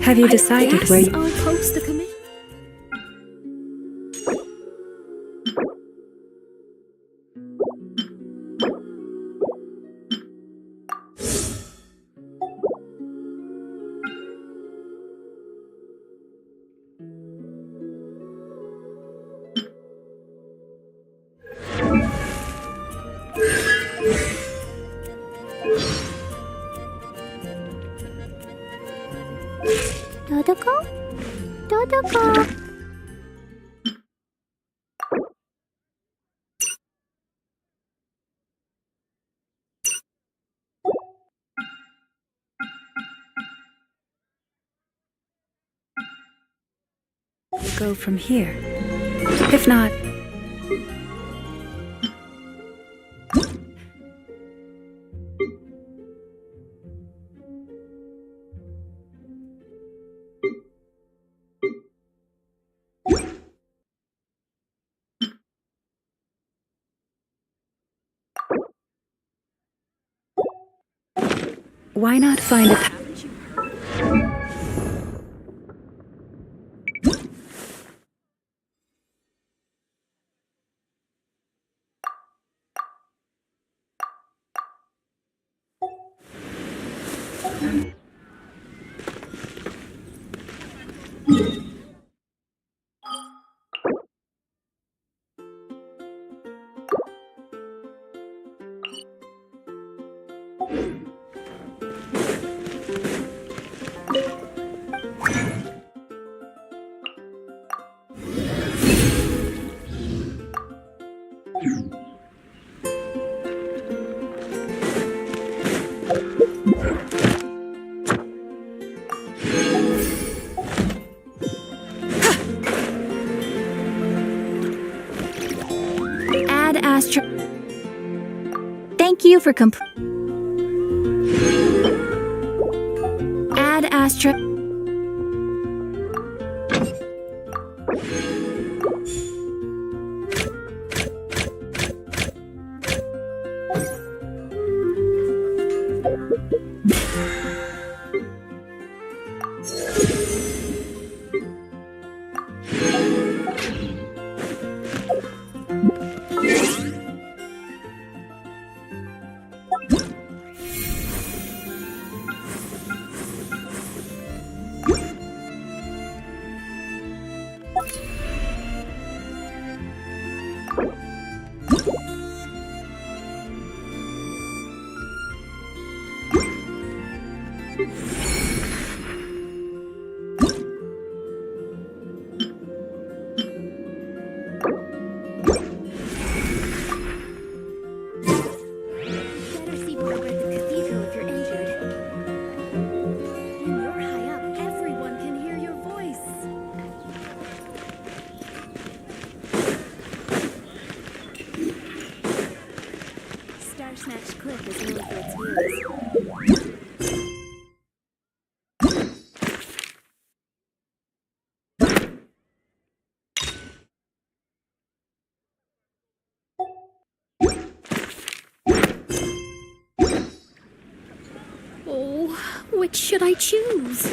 Have you decided where I'll post the commission. Dodoko? Dodoko! go from here? If not... Why not find a path? Thank you for Add Astra. Smash Cliff is known for its views. Oh, which should I choose?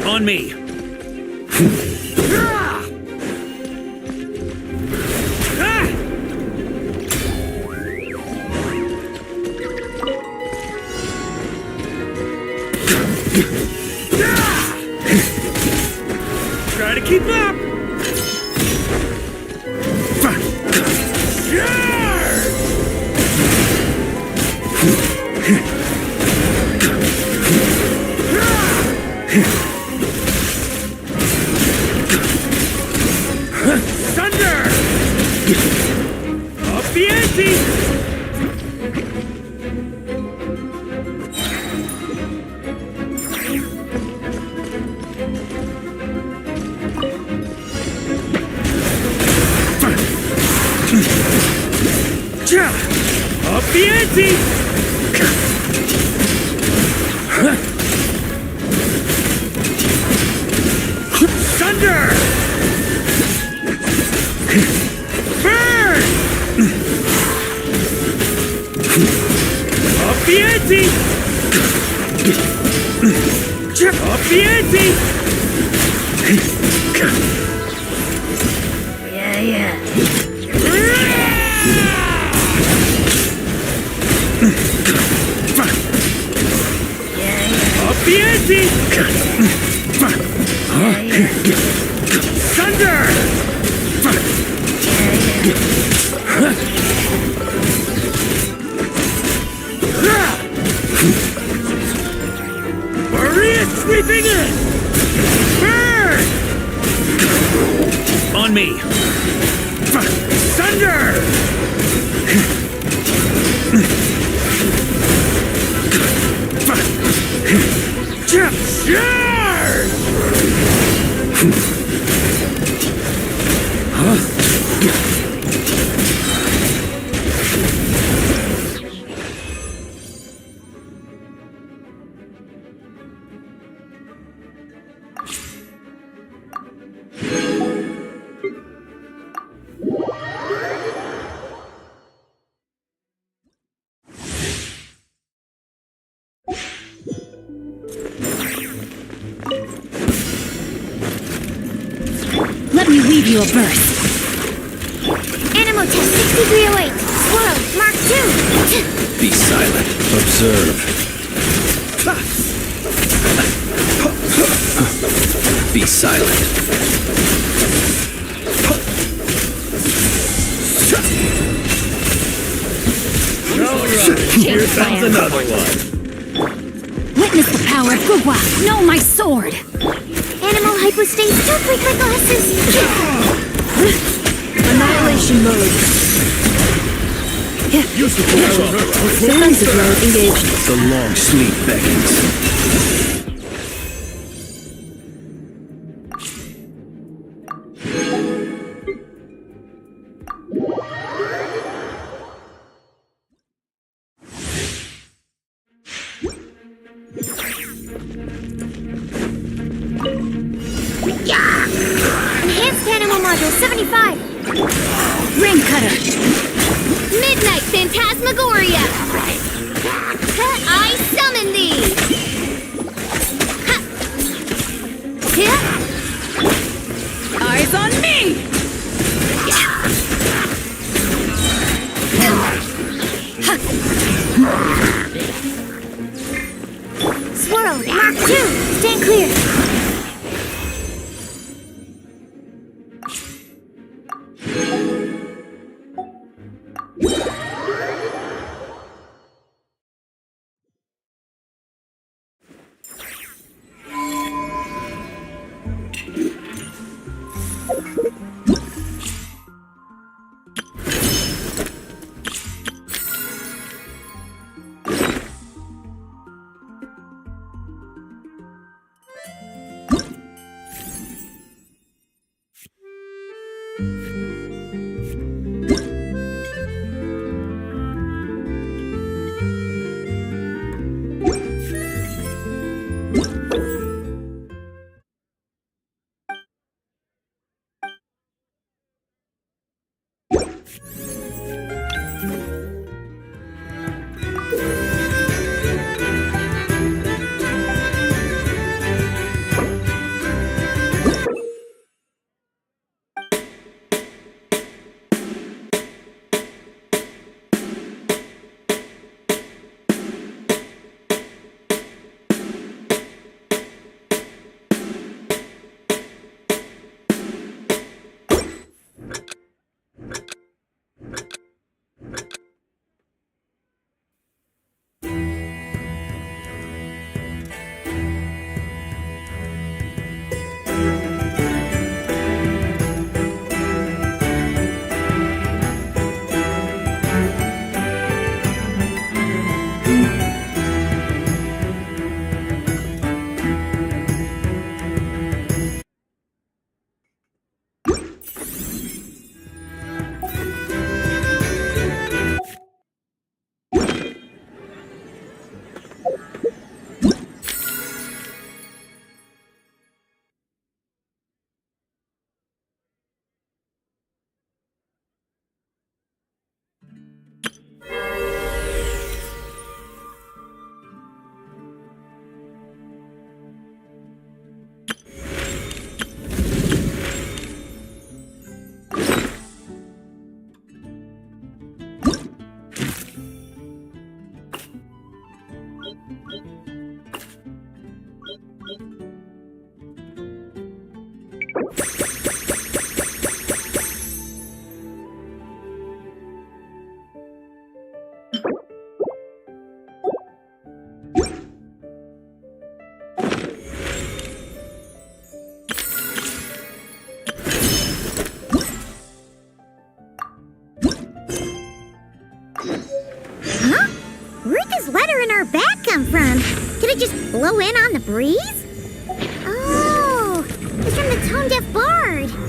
On me! Try to keep up! Thunder! Up the ante! Up the ante! Thunder! Burn! Up the ante! Up the ante! Up the ante! Thunder! Maria sweeping in! Burn! On me! Thunder! Charge! Let me weave you a verse. Animal test 6308. Swirl, Mark 2. Be silent. Observe. Be silent. Here comes another one. Witness the power of Gugwa. Know my sword. Animal hypostasis. Don't break my glasses. Annihilation mode. Defensive mode engaged. The long sleep beckons. Enhanced animal module 75. Ring cutter. Midnight Phantasmagoria. I summon thee. Ha. Yeah. Eyes on me. Swirl, Mark 2. Stand clear. this letter in our bag come from? Could it just blow in on the breeze? Oh, it's from the tone-deaf bard.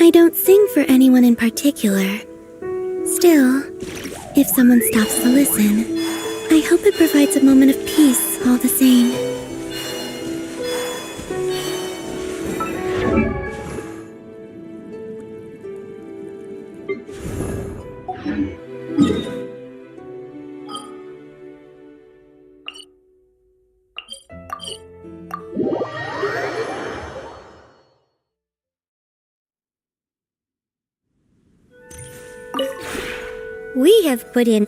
I don't sing for anyone in particular. Still, if someone stops to listen, I hope it provides a moment of peace all the same. We have put in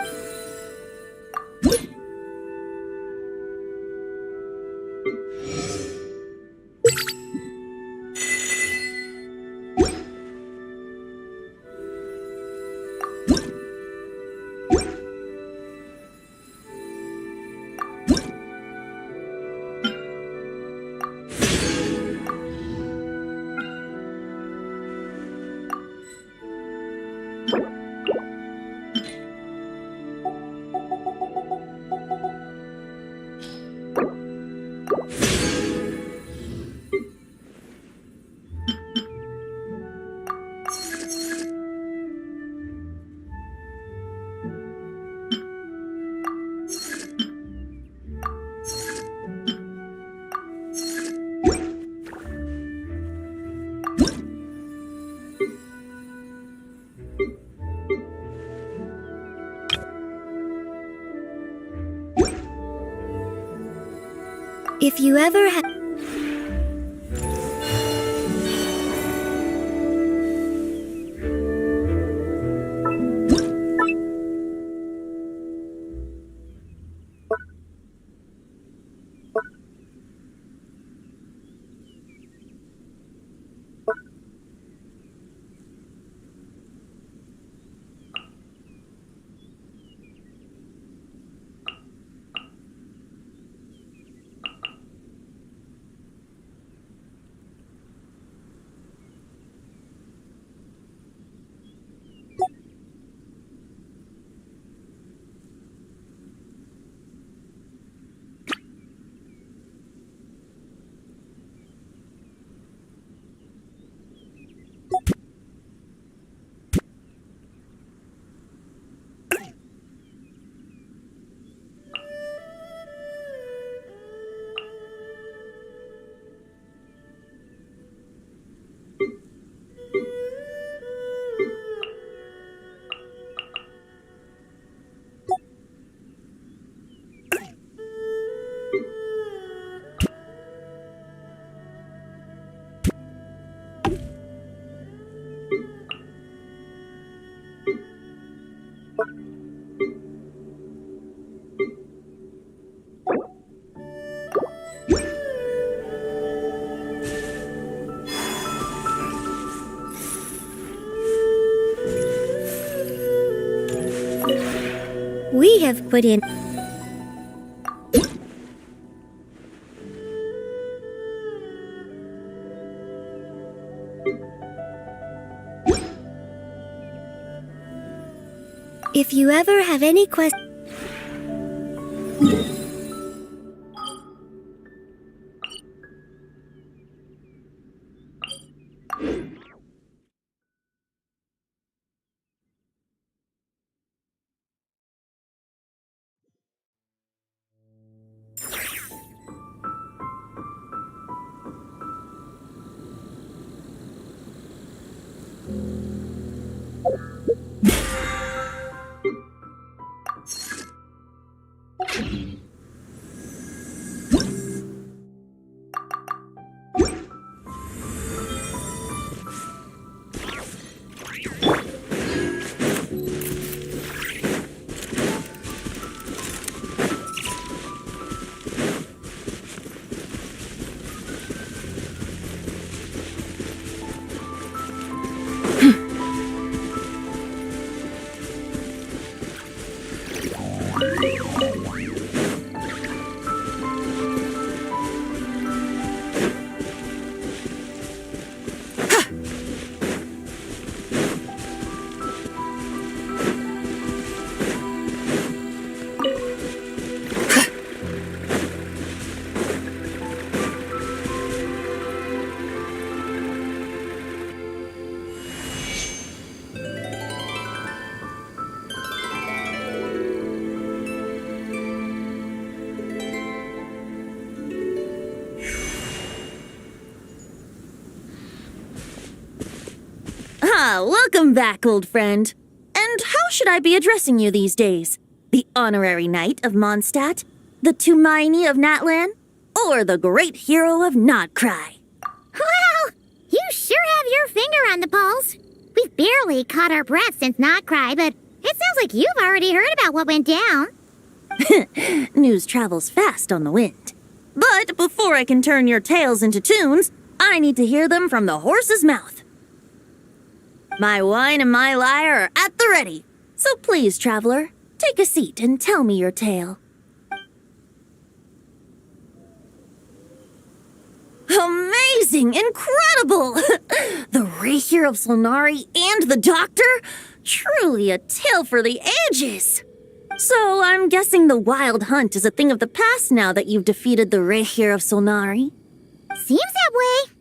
If you ever have we have put in If you ever have any questions, Welcome back, old friend. And how should I be addressing you these days? The honorary knight of Mondstadt? The Tumaini of Natlan? Or the great hero of Nodcry? Well, you sure have your finger on the pulse. We've barely caught our breath since Not Cry, but it sounds like you've already heard about what went down. News travels fast on the wind. But before I can turn your tales into tunes, I need to hear them from the horse's mouth. My wine and my lyre are at the ready. So please, traveler, take a seat and tell me your tale. Amazing! Incredible! The Rahier of Solnari and the Doctor? Truly a tale for the ages! So I'm guessing the Wild Hunt is a thing of the past now that you've defeated the Rahier of Solnari? Seems that way.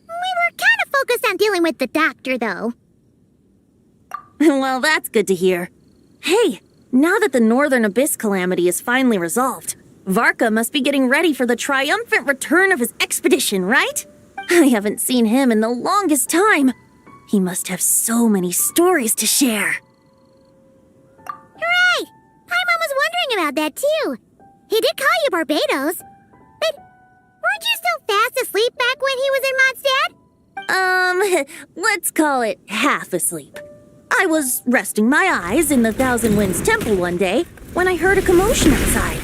We were kind of focused on dealing with the Doctor, though. Well, that's good to hear. Hey, now that the Northern Abyss calamity is finally resolved, Varka must be getting ready for the triumphant return of his expedition, right? I haven't seen him in the longest time. He must have so many stories to share. Right! Paimon was wondering about that, too. He did call you Barbados. But weren't you still fast asleep back when he was in Mondstadt? Let's call it half asleep. I was resting my eyes in the Thousand Winds Temple one day when I heard a commotion outside.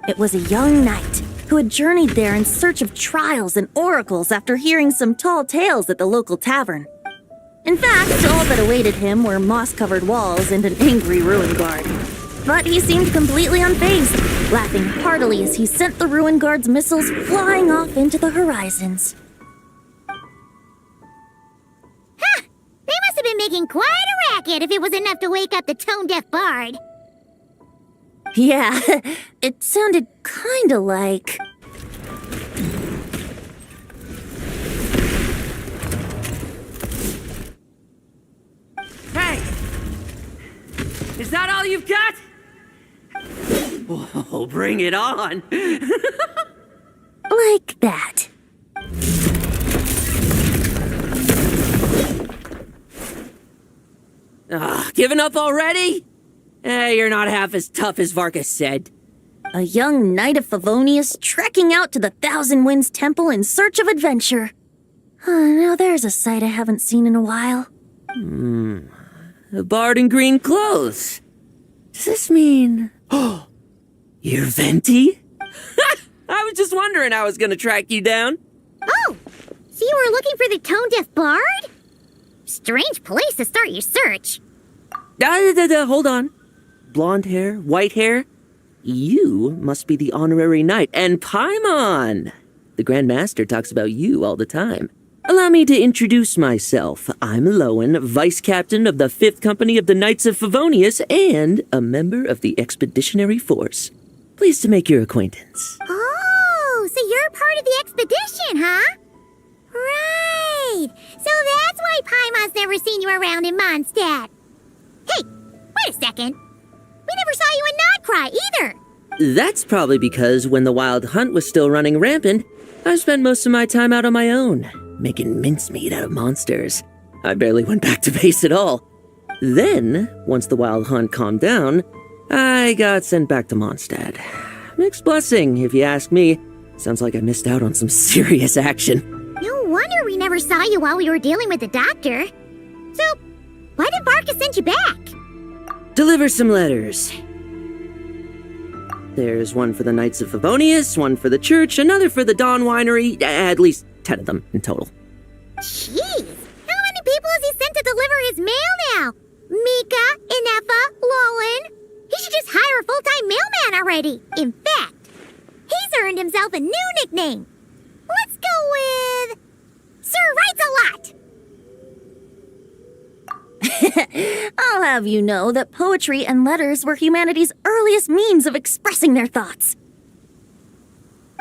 It was a young knight who had journeyed there in search of trials and oracles after hearing some tall tales at the local tavern. In fact, all that awaited him were moss-covered walls and an angry ruin guard. But he seemed completely unfazed, laughing heartily as he sent the ruin guard's missiles flying off into the horizons. Ha! They must have been making quite a racket if it was enough to wake up the tone-deaf bard. Yeah, it sounded kinda like... Hey! Is that all you've got? Whoa, bring it on! like that. Giving up already? You're not half as tough as Varka said. A young knight of Favonius trekking out to the Thousand Winds Temple in search of adventure. Now there's a sight I haven't seen in a while. A bard in green clothes. Does this mean... Oh, you're Venti? I was just wondering I was gonna track you down. Oh! So you were looking for the tone-deaf bard? Strange place to start your search. Hold on. Blonde hair, white hair. You must be the honorary knight, and Paimon! The Grand Master talks about you all the time. Allow me to introduce myself. I'm Lowen, Vice Captain of the 5th Company of the Knights of Favonius, and a member of the Expeditionary Force. Pleased to make your acquaintance. Oh, so you're part of the expedition, huh? Right! So that's why Paimon's never seen you around in Mondstadt. Hey, wait a second. We never saw you in Nodcry either. That's probably because when the Wild Hunt was still running rampant, I spent most of my time out on my own, making mincemeat out of monsters. I barely went back to base at all. Then, once the Wild Hunt calmed down, I got sent back to Mondstadt. Mixed blessing, if you ask me. Sounds like I missed out on some serious action. No wonder we never saw you while we were dealing with the Doctor. So, why did Varka send you back? Deliver some letters. There's one for the Knights of Favonius, one for the church, another for the Dawn Winery, at least 10 of them in total. Jeez, how many people has he sent to deliver his mail now? Mika, Inefa, Lowen. He should just hire a full-time mailman already. In fact, he's earned himself a new nickname. Let's go with... Sir Writes-A-Lot. I'll have you know that poetry and letters were humanity's earliest means of expressing their thoughts.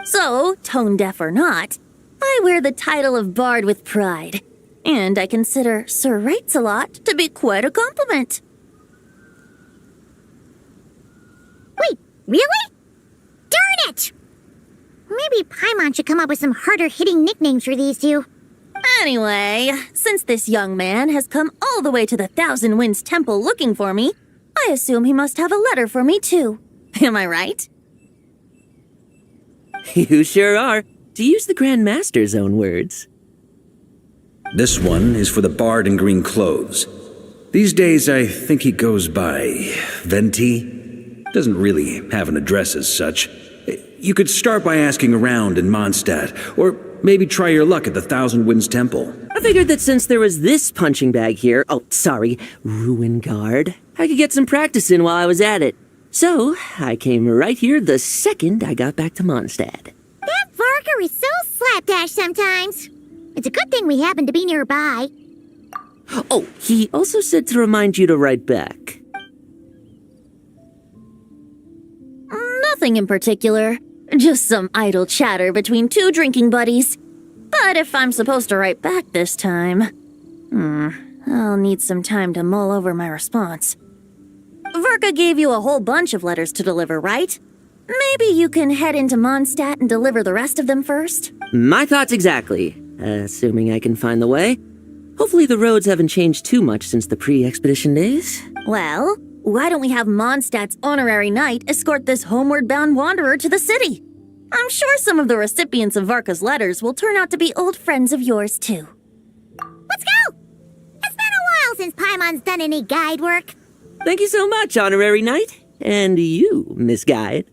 So, tone-deaf or not, I wear the title of Bard with pride, and I consider Sir Writes-A-Lot to be quite a compliment. Wait, really? Darn it! Maybe Paimon should come up with some harder-hitting nicknames for these two. Anyway, since this young man has come all the way to the Thousand Winds Temple looking for me, I assume he must have a letter for me too. Am I right? You sure are, to use the Grand Master's own words. This one is for the bard in green clothes. These days, I think he goes by Venti. Doesn't really have an address as such. You could start by asking around in Mondstadt, or maybe try your luck at the Thousand Winds Temple. I figured that since there was this punching bag here, Ruin Guard, I could get some practice in while I was at it. So, I came right here the second I got back to Mondstadt. That Varka is so slapdash sometimes. It's a good thing we happen to be nearby. Oh, he also said to remind you to write back. Nothing in particular. Just some idle chatter between two drinking buddies. But if I'm supposed to write back this time, I'll need some time to mull over my response. Varka gave you a whole bunch of letters to deliver, right? Maybe you can head into Mondstadt and deliver the rest of them first? My thoughts exactly, assuming I can find the way. Hopefully the roads haven't changed too much since the pre-expedition days. Well, why don't we have Mondstadt's honorary knight escort this homeward-bound wanderer to the city? I'm sure some of the recipients of Varka's letters will turn out to be old friends of yours, too. Let's go! It's been a while since Paimon's done any guide work. Thank you so much, honorary knight. And you, Miss Guide.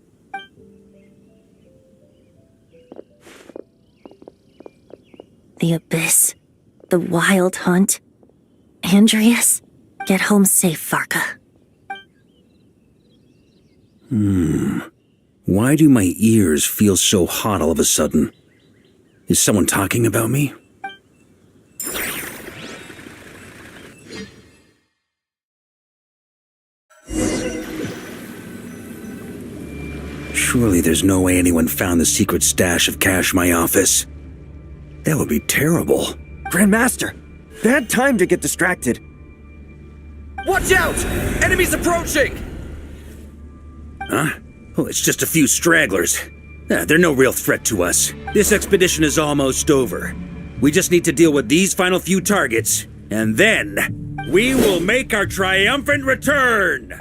The Abyss. The Wild Hunt. Andreas, get home safe, Varka. Why do my ears feel so hot all of a sudden? Is someone talking about me? Surely there's no way anyone found the secret stash of cash in my office. That would be terrible. Grandmaster! Bad time to get distracted. Watch out! Enemies approaching! Huh? Oh, it's just a few stragglers. They're no real threat to us. This expedition is almost over. We just need to deal with these final few targets, and then we will make our triumphant return!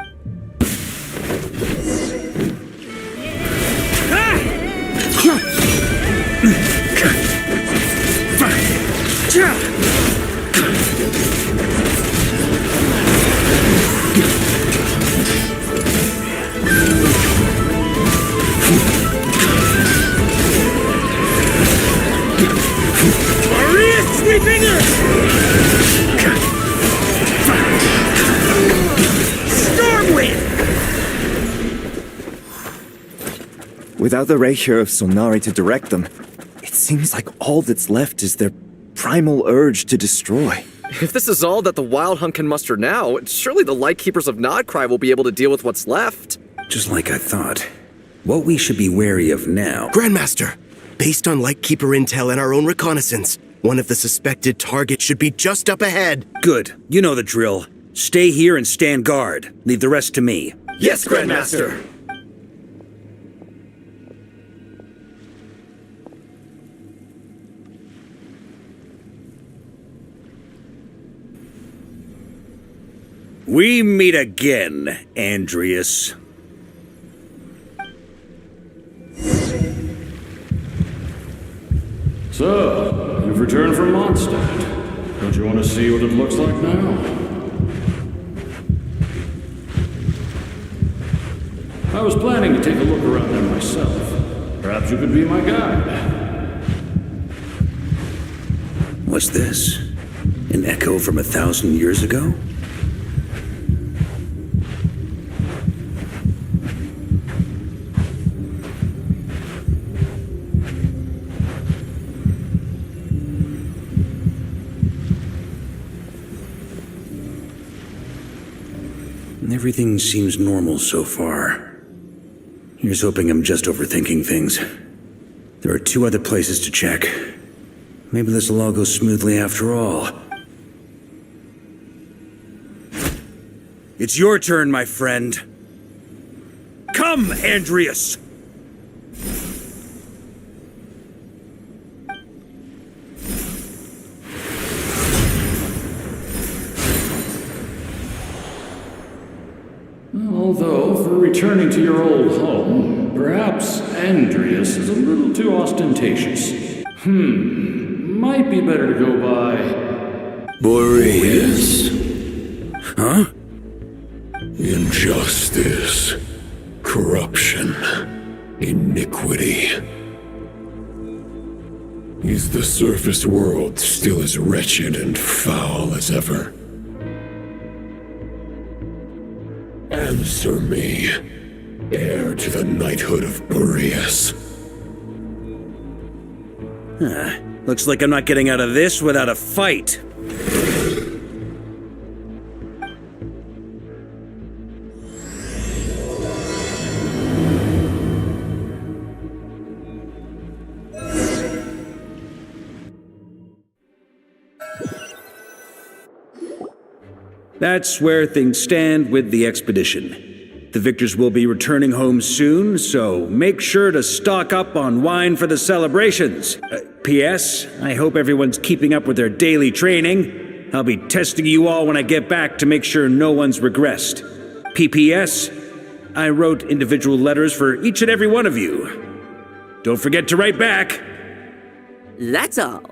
Maria Sweepinger! Stormwind! Without the ratio of Solnari to direct them, it seems like all that's left is their primal urge to destroy. If this is all that the Wild Hunt can muster now, surely the Lightkeepers of Nodcry will be able to deal with what's left. Just like I thought. What we should be wary of now... Grandmaster, based on Lightkeeper intel and our own reconnaissance, one of the suspected targets should be just up ahead. Good. You know the drill. Stay here and stand guard. Leave the rest to me. Yes, Grandmaster! We meet again, Andreas. So, you've returned from Mondstadt. Don't you want to see what it looks like now? I was planning to take a look around there myself. Perhaps you could be my guide. What's this? An echo from 1,000 years ago? Everything seems normal so far. Here's hoping I'm just overthinking things. There are 2 other places to check. Maybe this will all go smoothly after all. It's your turn, my friend. Come, Andreas! Although, for returning to your old home, perhaps Andreas is a little too ostentatious. Might be better to go by... Boreas. Huh? Injustice. Corruption. Iniquity. Is the surface world still as wretched and foul as ever? Answer me, heir to the knighthood of Boreas. Looks like I'm not getting out of this without a fight. That's where things stand with the expedition. The victors will be returning home soon, so make sure to stock up on wine for the celebrations. P.S. I hope everyone's keeping up with their daily training. I'll be testing you all when I get back to make sure no one's regressed. P.P.S. I wrote individual letters for each and every one of you. Don't forget to write back. That's all.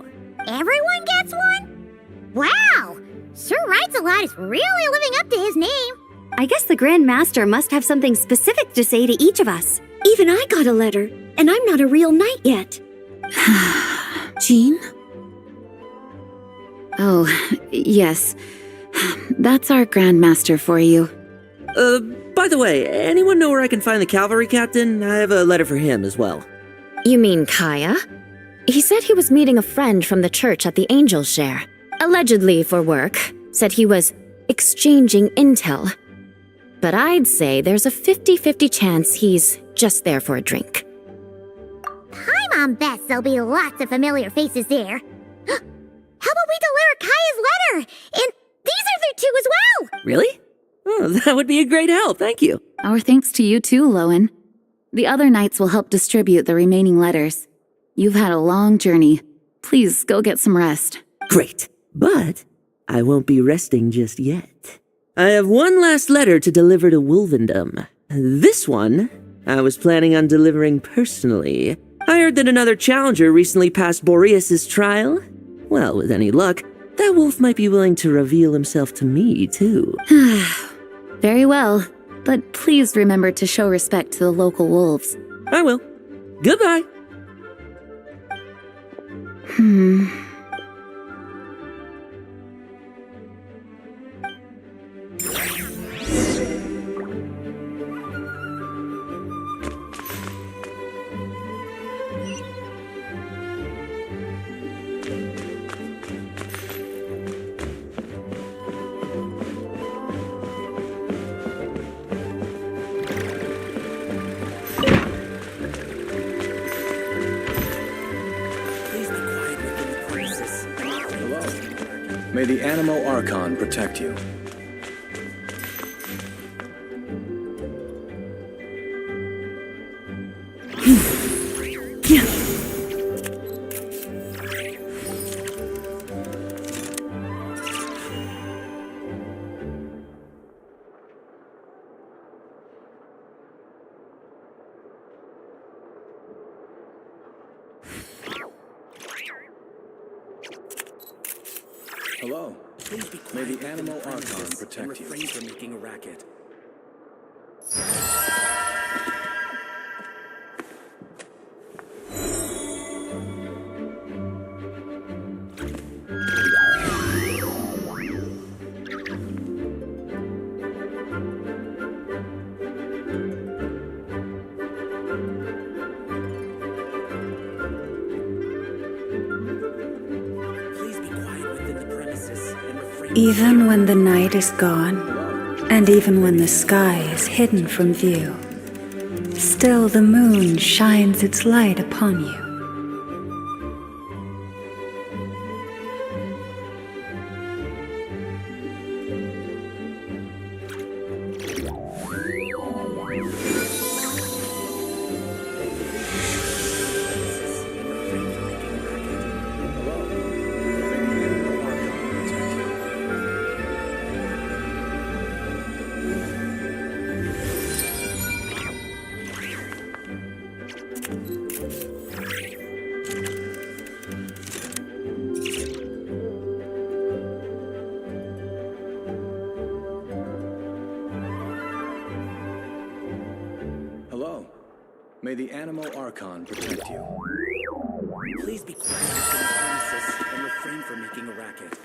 Everyone gets one? Wow! Sir Writes-A-Lot is really living up to his name. I guess the Grand Master must have something specific to say to each of us. Even I got a letter, and I'm not a real knight yet. Jean? Oh, yes. That's our Grand Master for you. By the way, anyone know where I can find the cavalry captain? I have a letter for him as well. You mean Kaya? He said he was meeting a friend from the church at the Angel's Share. Allegedly for work. Said he was exchanging intel. But I'd say there's a 50-50 chance he's just there for a drink. Paimon bets there'll be lots of familiar faces there. How about we deliver Kaya's letter? And these are there too as well! Really? Oh, that would be a great help, thank you. Our thanks to you too, Lowen. The other knights will help distribute the remaining letters. You've had a long journey. Please go get some rest. Great, but I won't be resting just yet. I have one last letter to deliver to Wolvendom. This one, I was planning on delivering personally. I heard that another challenger recently passed Boreas' trial. Well, with any luck, that wolf might be willing to reveal himself to me, too. Very well, but please remember to show respect to the local wolves. I will. Goodbye. May the Animo Archon protect you. Hello. May the Animo Archon protect you. Refrain from making a racket. Even when the night is gone, and even when the sky is hidden from view, still the moon shines its light upon you. May the Animal Archon protect you. Please be quiet within the premises and refrain from making a racket.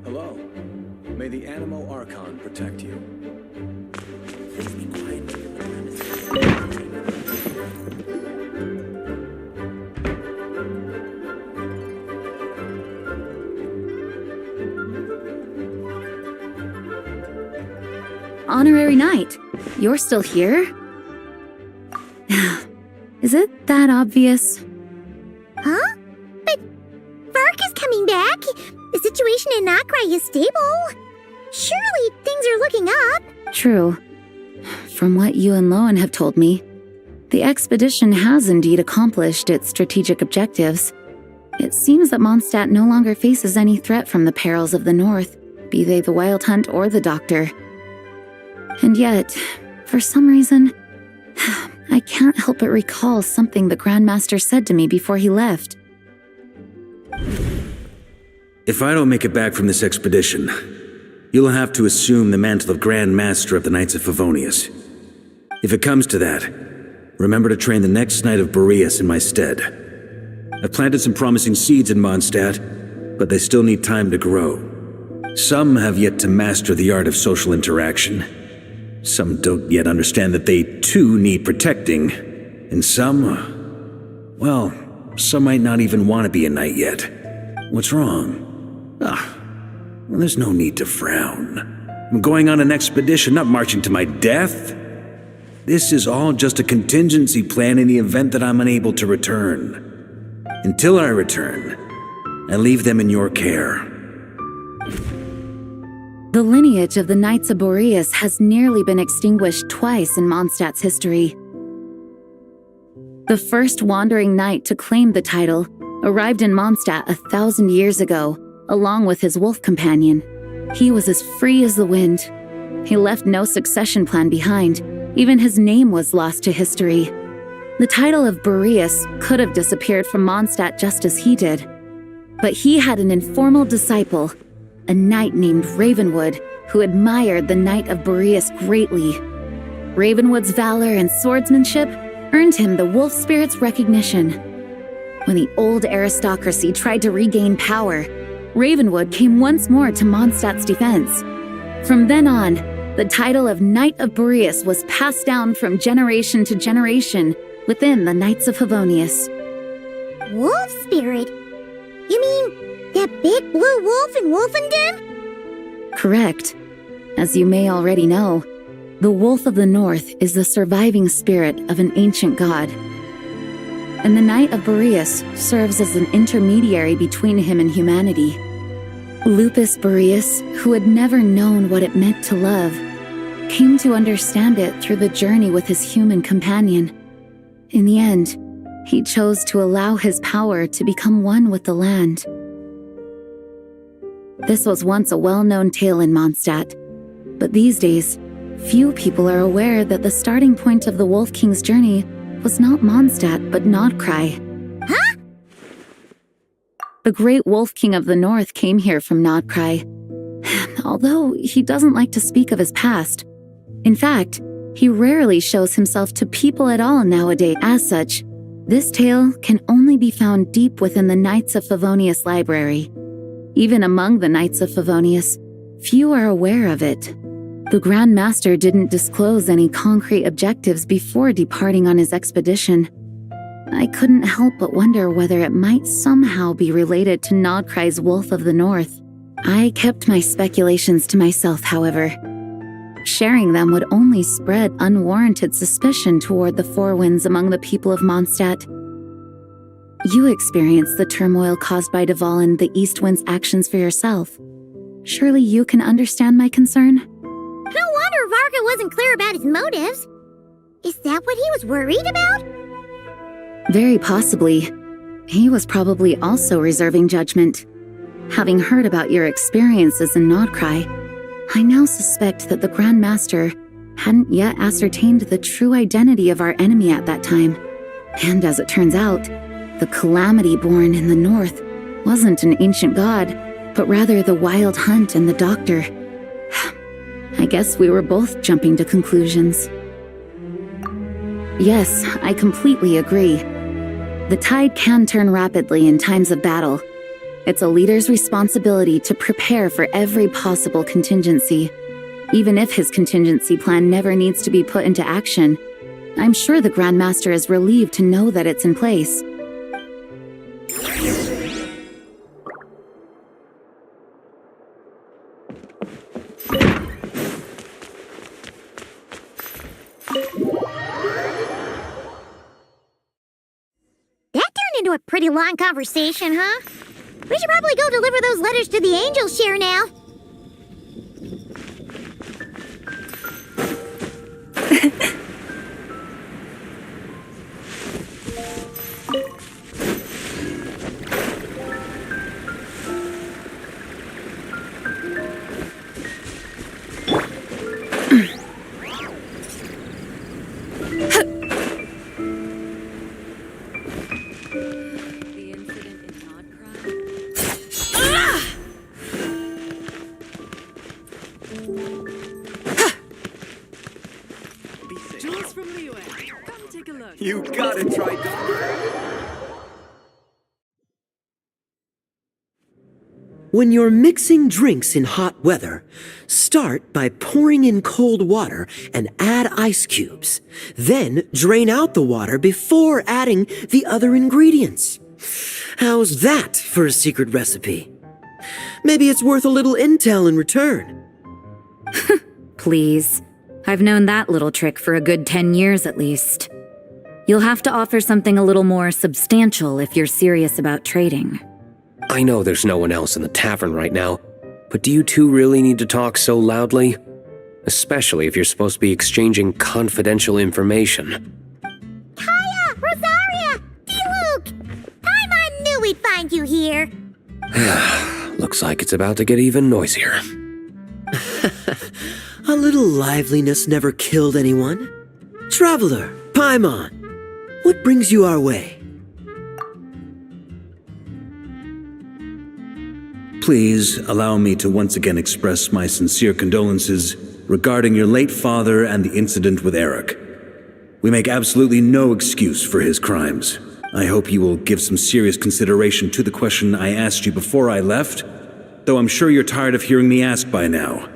Hello. May the Animal Archon protect you. Please be quiet within the premises. Honorary Knight, you're still here? Is it that obvious? Huh? But Varka's coming back. The situation in Nakrai is stable. Surely things are looking up. True. From what you and Lowen have told me, the expedition has indeed accomplished its strategic objectives. It seems that Mondstadt no longer faces any threat from the perils of the North, be they the Wild Hunt or the Doctor. And yet, for some reason, I can't help but recall something the Grandmaster said to me before he left. If I don't make it back from this expedition, you'll have to assume the mantle of Grand Master of the Knights of Favonius. If it comes to that, remember to train the next Knight of Boreas in my stead. I've planted some promising seeds in Mondstadt, but they still need time to grow. Some have yet to master the art of social interaction. Some don't yet understand that they too need protecting. And some, well, some might not even want to be a knight yet. What's wrong? Well, there's no need to frown. I'm going on an expedition, not marching to my death. This is all just a contingency plan in the event that I'm unable to return. Until I return, I leave them in your care. The lineage of the Knights of Boreas has nearly been extinguished twice in Mondstadt's history. The first wandering knight to claim the title arrived in Mondstadt 1,000 years ago, along with his wolf companion. He was as free as the wind. He left no succession plan behind. Even his name was lost to history. The title of Boreas could have disappeared from Mondstadt just as he did. But he had an informal disciple, a knight named Ravenwood, who admired the Knight of Boreas greatly. Ravenwood's valor and swordsmanship earned him the wolf spirit's recognition. When the old aristocracy tried to regain power, Ravenwood came once more to Mondstadt's defense. From then on, the title of Knight of Boreas was passed down from generation to generation within the Knights of Favonius. Wolf spirit? You mean that big blue wolf in Wolfenden? Correct. As you may already know, the Wolf of the North is the surviving spirit of an ancient god. And the Knight of Boreas serves as an intermediary between him and humanity. Lupus Boreas, who had never known what it meant to love, came to understand it through the journey with his human companion. In the end, he chose to allow his power to become one with the land. This was once a well-known tale in Mondstadt, but these days, few people are aware that the starting point of the Wolf King's journey was not Mondstadt, but Nodkrai. Huh? The great Wolf King of the North came here from Nodkrai, although he doesn't like to speak of his past. In fact, he rarely shows himself to people at all nowadays. As such, this tale can only be found deep within the Knights of Favonius library. Even among the Knights of Favonius, few are aware of it. The Grand Master didn't disclose any concrete objectives before departing on his expedition. I couldn't help but wonder whether it might somehow be related to Nodkrai's Wolf of the North. I kept my speculations to myself, however. Sharing them would only spread unwarranted suspicion toward the Four Winds among the people of Mondstadt. You experienced the turmoil caused by Duvall and the East Wind's actions for yourself. Surely you can understand my concern? No wonder Varka wasn't clear about his motives. Is that what he was worried about? Very possibly. He was probably also reserving judgment. Having heard about your experiences in Nodkrai, I now suspect that the Grand Master hadn't yet ascertained the true identity of our enemy at that time. And as it turns out, the calamity born in the north wasn't an ancient god, but rather the wild hunt and the doctor. I guess we were both jumping to conclusions. Yes, I completely agree. The tide can turn rapidly in times of battle. It's a leader's responsibility to prepare for every possible contingency. Even if his contingency plan never needs to be put into action, I'm sure the Grandmaster is relieved to know that it's in place. That turned into a pretty long conversation, huh? We should probably go deliver those letters to the Angel's Share now. You gotta try When you're mixing drinks in hot weather, start by pouring in cold water and add ice cubes. Then drain out the water before adding the other ingredients. How's that for a secret recipe? Maybe it's worth a little intel in return. Please. I've known that little trick for a good 10 years at least. You'll have to offer something a little more substantial if you're serious about trading. I know there's no one else in the tavern right now, but do you two really need to talk so loudly? Especially if you're supposed to be exchanging confidential information. Kaya! Rosaria! D-Luke! Paimon knew we'd find you here! Looks like it's about to get even noisier. A little liveliness never killed anyone. Traveler, Paimon, what brings you our way? Please allow me to once again express my sincere condolences regarding your late father and the incident with Eric. We make absolutely no excuse for his crimes. I hope you will give some serious consideration to the question I asked you before I left, though I'm sure you're tired of hearing me ask by now.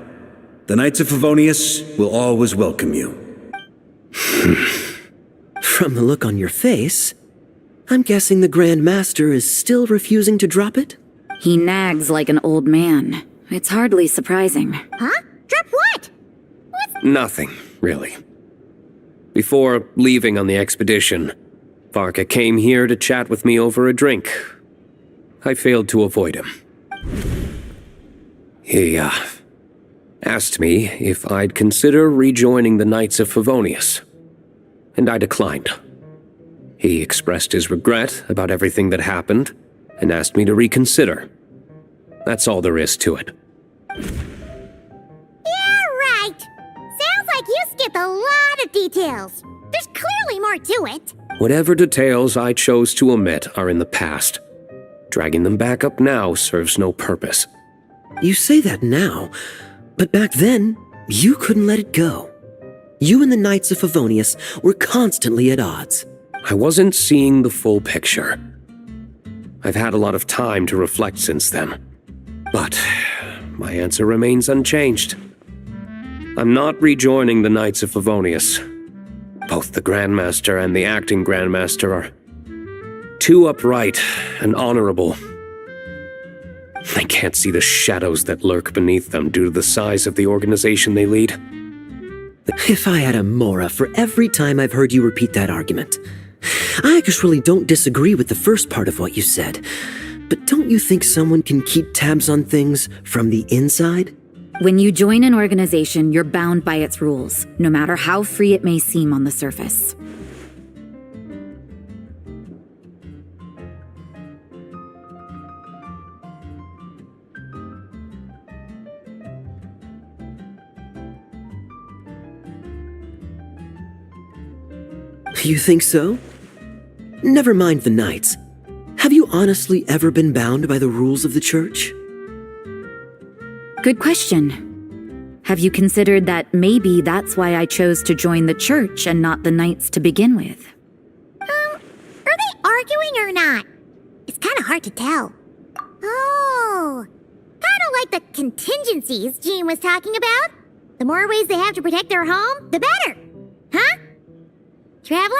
The Knights of Favonius will always welcome you. From the look on your face, I'm guessing the Grand Master is still refusing to drop it? He nags like an old man. It's hardly surprising. Huh? Drop what? Nothing, really. Before leaving on the expedition, Varka came here to chat with me over a drink. I failed to avoid him. He, asked me if I'd consider rejoining the Knights of Favonius, and I declined. He expressed his regret about everything that happened, and asked me to reconsider. That's all there is to it. Yeah, right! Sounds like you skipped a lot of details. There's clearly more to it. Whatever details I chose to omit are in the past. Dragging them back up now serves no purpose. You say that now, but back then, you couldn't let it go. You and the Knights of Favonius were constantly at odds. I wasn't seeing the full picture. I've had a lot of time to reflect since then. But my answer remains unchanged. I'm not rejoining the Knights of Favonius. Both the Grandmaster and the acting Grandmaster are too upright and honorable. I can't see the shadows that lurk beneath them due to the size of the organization they lead. If I had a Mora for every time I've heard you repeat that argument. I actually don't disagree with the first part of what you said, but don't you think someone can keep tabs on things from the inside? When you join an organization, you're bound by its rules, no matter how free it may seem on the surface. You think so? Never mind the knights. Have you honestly ever been bound by the rules of the church? Good question. Have you considered that maybe that's why I chose to join the church and not the knights to begin with? Are they arguing or not? It's kind of hard to tell. Oh, kind of like the contingencies Jean was talking about. The more ways they have to protect their home, the better. Huh? Traveler?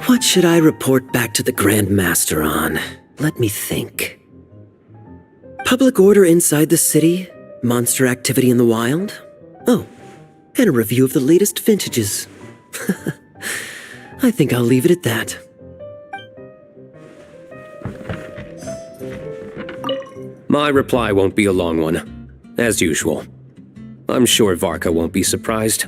What should I report back to the Grand Master on? Let me think. Public order inside the city, monster activity in the wild. Oh, and a review of the latest vintages. I think I'll leave it at that. My reply won't be a long one, as usual. I'm sure Varka won't be surprised.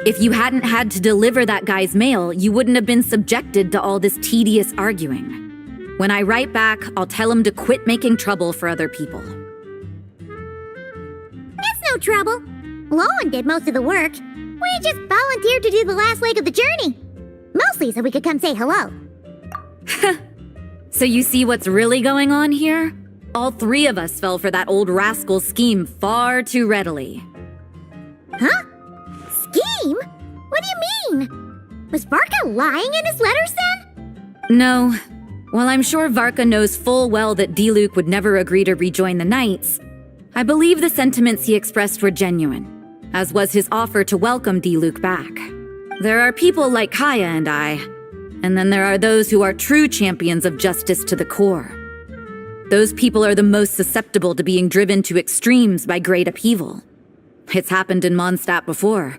If you hadn't had to deliver that guy's mail, you wouldn't have been subjected to all this tedious arguing. When I write back, I'll tell him to quit making trouble for other people. That's no trouble. Lowen did most of the work. We just volunteered to do the last leg of the journey. Mostly so we could come say hello. So you see what's really going on here? All three of us fell for that old rascal's scheme far too readily. Huh? Scheme? What do you mean? Was Varka lying in his letters then? No. While I'm sure Varka knows full well that Diluc would never agree to rejoin the Knights, I believe the sentiments he expressed were genuine, as was his offer to welcome Diluc back. There are people like Kaya and I, and then there are those who are true champions of justice to the core. Those people are the most susceptible to being driven to extremes by great upheaval. It's happened in Mondstadt before.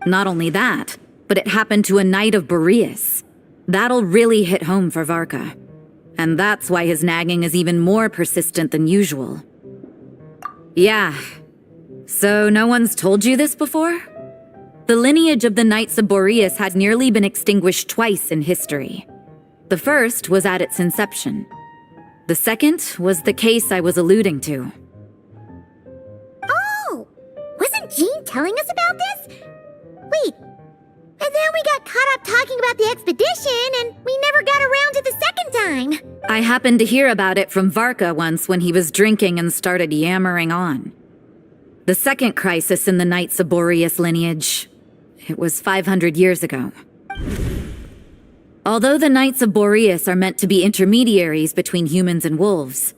Not only that, but it happened to a Knight of Boreas. That'll really hit home for Varka. And that's why his nagging is even more persistent than usual. Yeah. So no one's told you this before? The lineage of the Knights of Boreas had nearly been extinguished twice in history. The first was at its inception. The second was the case I was alluding to. Oh! Wasn't Jean telling us about this? Wait, and then we got caught up talking about the expedition, and we never got around to the second time. I happened to hear about it from Varka once when he was drinking and started yammering on. The second crisis in the Knights of Boreas lineage. It was 500 years ago. Although the Knights of Boreas are meant to be intermediaries between humans and wolves,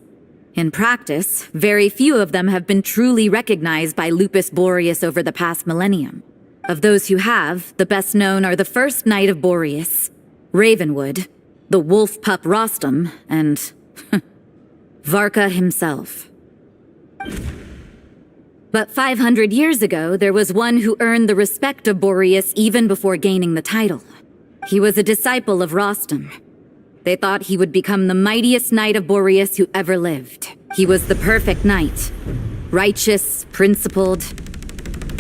in practice, very few of them have been truly recognized by Lupus Boreas over the past millennium. Of those who have, the best known are the first Knight of Boreas, Ravenwood, the wolf pup Rostam, and Varka himself. But 500 years ago, there was one who earned the respect of Boreas even before gaining the title. He was a disciple of Rostam. They thought he would become the mightiest Knight of Boreas who ever lived. He was the perfect knight. Righteous, principled.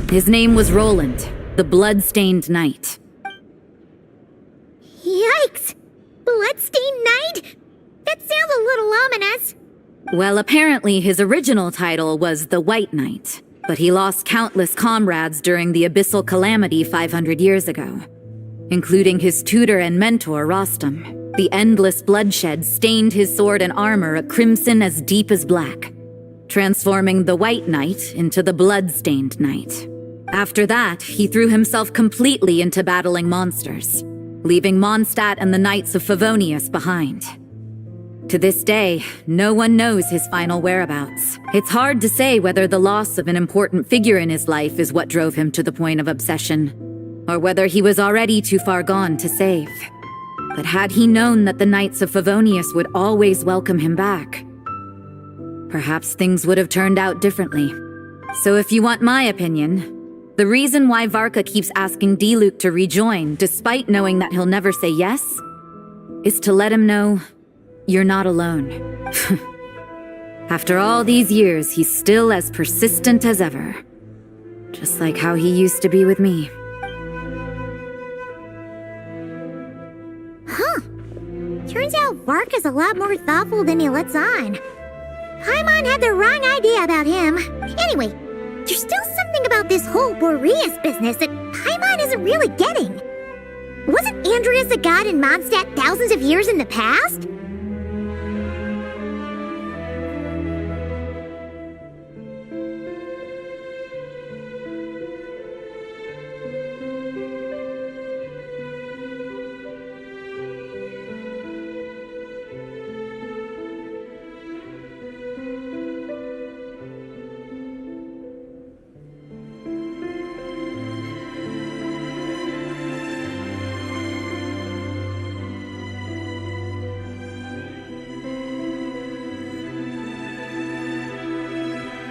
His name was Roland, the Blood-Stained Knight. Yikes! Bloodstained Knight? That sounds a little ominous. Well, apparently his original title was the White Knight, but he lost countless comrades during the Abyssal Calamity 500 years ago, including his tutor and mentor, Rostam. The endless bloodshed stained his sword and armor a crimson as deep as black, transforming the White Knight into the Blood-Stained Knight. After that, he threw himself completely into battling monsters, leaving Mondstadt and the Knights of Favonius behind. To this day, no one knows his final whereabouts. It's hard to say whether the loss of an important figure in his life is what drove him to the point of obsession, or whether he was already too far gone to save. But had he known that the Knights of Favonius would always welcome him back, perhaps things would have turned out differently. So if you want my opinion, the reason why Varka keeps asking Diluc to rejoin, despite knowing that he'll never say yes, is to let him know you're not alone. After all these years, he's still as persistent as ever. Just like how he used to be with me. Huh. Turns out Varka's a lot more thoughtful than he lets on. Paimon had the wrong idea about him. Anyway, there's still something about this whole Boreas business that Paimon isn't really getting. Wasn't Andreas a god in Mondstadt thousands of years in the past?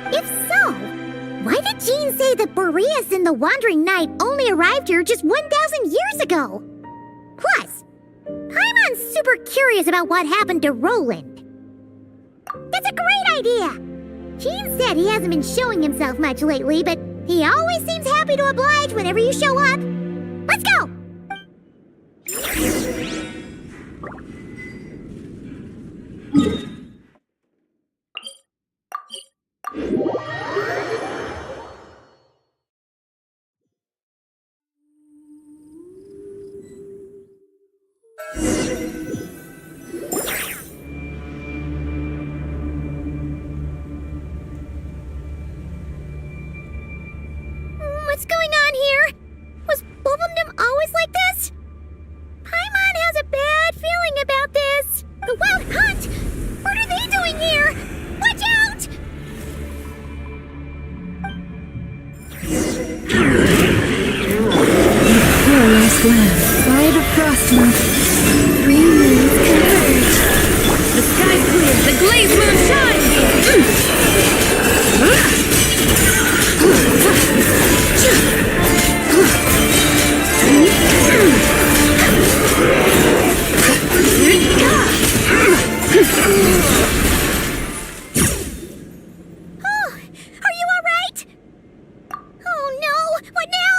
If so, why did Jean say that Boreas and the Wandering Knight only arrived here just 1,000 years ago? Plus, Paimon's super curious about what happened to Roland. That's a great idea! Jean said he hasn't been showing himself much lately, but he always seems happy to oblige whenever you show up. Let's go! What's going on here? Was Wolfendom always like this? Paimon has a bad feeling about this. The Wild Hunt! What are they doing here? Watch out! Glorious land, side of Frostmoon. 3 moons converge. The sky's clear, the glazed moon shines! Oh, are you alright? Oh no, what now?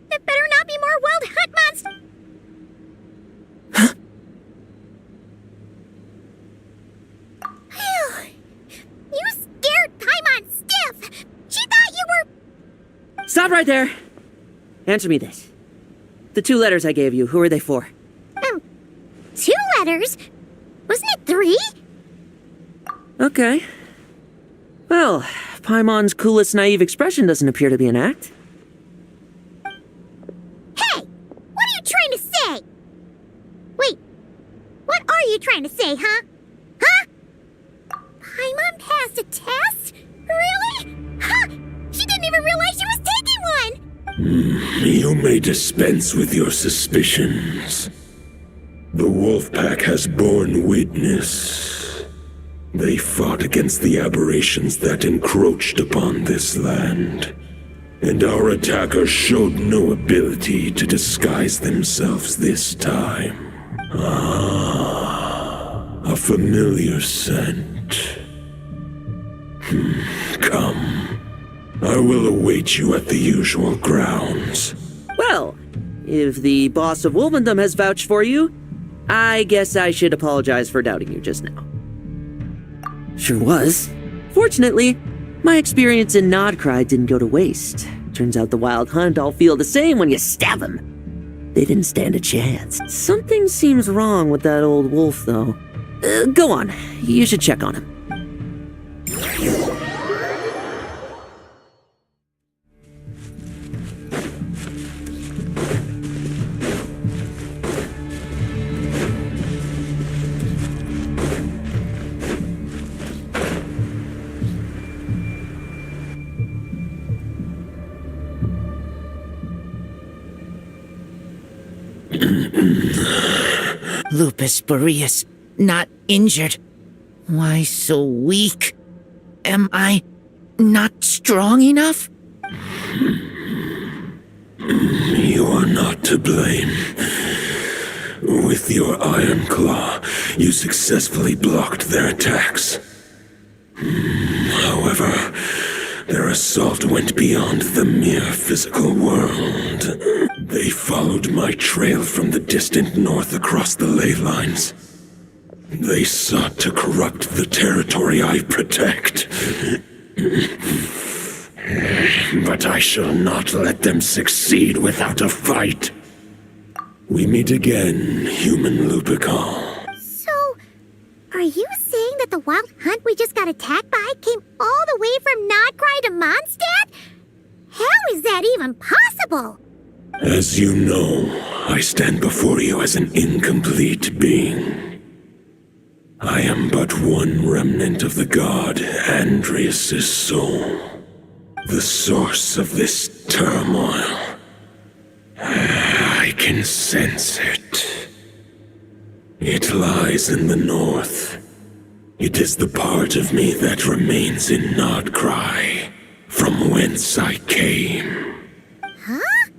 There better not be more Wild Hunt monsters. You scared Paimon stiff! She thought you were... Stop right there! Answer me this. The 2 letters I gave you, who are they for? 2 letters? Wasn't it 3? Okay. Well, Paimon's coolest naive expression doesn't appear to be an act. Hey! What are you trying to say? Wait, what are you trying to say, huh? Huh? Paimon passed a test? Really? Huh! She didn't even realize she was taking one! You may dispense with your suspicions. The Wolfpack has borne witness. They fought against the aberrations that encroached upon this land, and our attackers showed no ability to disguise themselves this time. Ah, a familiar scent. Come. I will await you at the usual grounds. Well, if the boss of Wolfendom has vouched for you, I guess I should apologize for doubting you just now. Sure was. Fortunately, my experience in Nodcry didn't go to waste. Turns out the Wild Hunt all feel the same when you stab them. They didn't stand a chance. Something seems wrong with that old wolf, though. Go on. You should check on him. Lupus Boreas, not injured. Why so weak? Am I not strong enough? You are not to blame. With your Iron Claw, you successfully blocked their attacks. However, their assault went beyond the mere physical world. They followed my trail from the distant north across the ley lines. They sought to corrupt the territory I protect. But I shall not let them succeed without a fight. We meet again, human Lupical. So, are you saying that the wild hunt we just got attacked by came all the way from Nodcry to Mondstadt? How is that even possible? As you know, I stand before you as an incomplete being. I am but one remnant of the god Andrius's soul, the source of this turmoil. I can sense it. It lies in the north. It is the part of me that remains in Nodcry, from whence I came. Huh?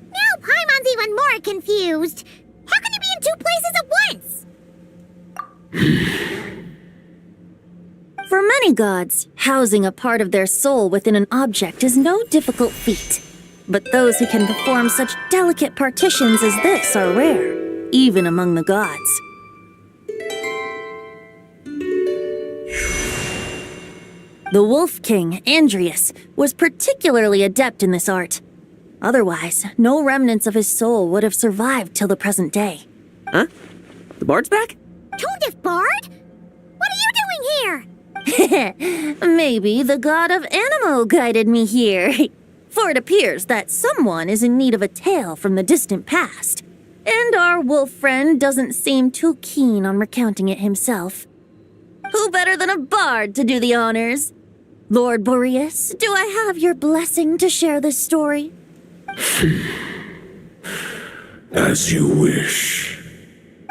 Now Paimon's even more confused. How can he be in two places at once? For many gods, housing a part of their soul within an object is no difficult feat. But those who can perform such delicate partitions as this are rare, even among the gods. The Wolf King, Andrius, was particularly adept in this art. Otherwise, no remnants of his soul would have survived till the present day. Huh? The bard's back? Tondef Bard? What are you doing here? Maybe the god of Animo guided me here. For it appears that someone is in need of a tale from the distant past. And our wolf friend doesn't seem too keen on recounting it himself. Who better than a bard to do the honors? Lord Boreas, do I have your blessing to share this story? As you wish.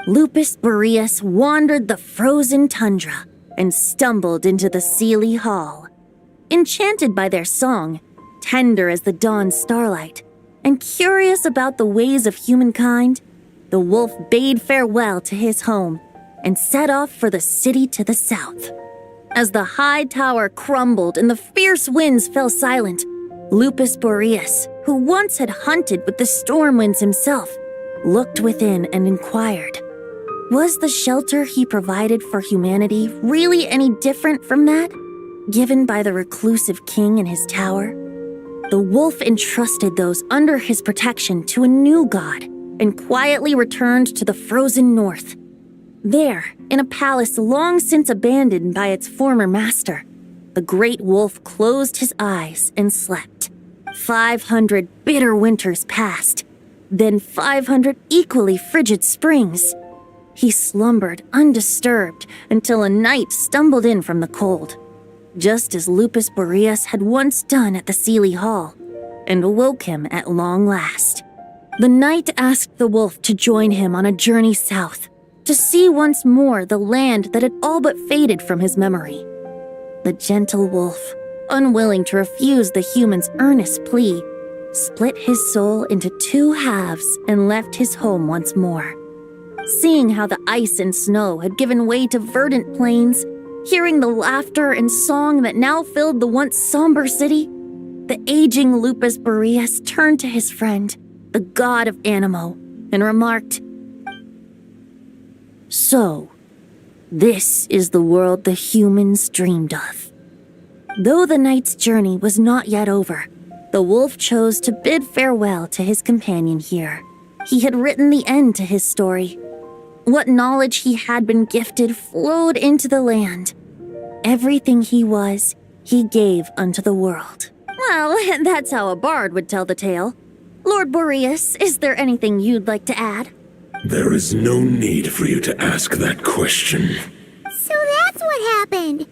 Lupus Boreas wandered the frozen tundra and stumbled into the Seelie Hall. Enchanted by their song, tender as the dawn starlight, and curious about the ways of humankind, the wolf bade farewell to his home and set off for the city to the south. As the high tower crumbled and the fierce winds fell silent, Lupus Boreas, who once had hunted with the storm winds himself, looked within and inquired, was the shelter he provided for humanity really any different from that given by the reclusive king in his tower? The wolf entrusted those under his protection to a new god and quietly returned to the frozen north. There, in a palace long since abandoned by its former master, the great wolf closed his eyes and slept. 500 bitter winters passed, then 500 equally frigid springs. He slumbered undisturbed until a night stumbled in from the cold, just as Lupus Boreas had once done at the Seelie Hall, and awoke him at long last. The night asked the wolf to join him on a journey south, to see once more the land that had all but faded from his memory. The gentle wolf, unwilling to refuse the human's earnest plea, split his soul into two halves and left his home once more. Seeing how the ice and snow had given way to verdant plains, hearing the laughter and song that now filled the once somber city, the aging Lupus Boreas turned to his friend, the god of Animo, and remarked, "So, this is the world the humans dreamed of." Though the night's journey was not yet over, the wolf chose to bid farewell to his companion here. He had written the end to his story. What knowledge he had been gifted flowed into the land. Everything he was, he gave unto the world. Well, that's how a bard would tell the tale. Lord Boreas, is there anything you'd like to add? There is no need for you to ask that question. So that's what happened.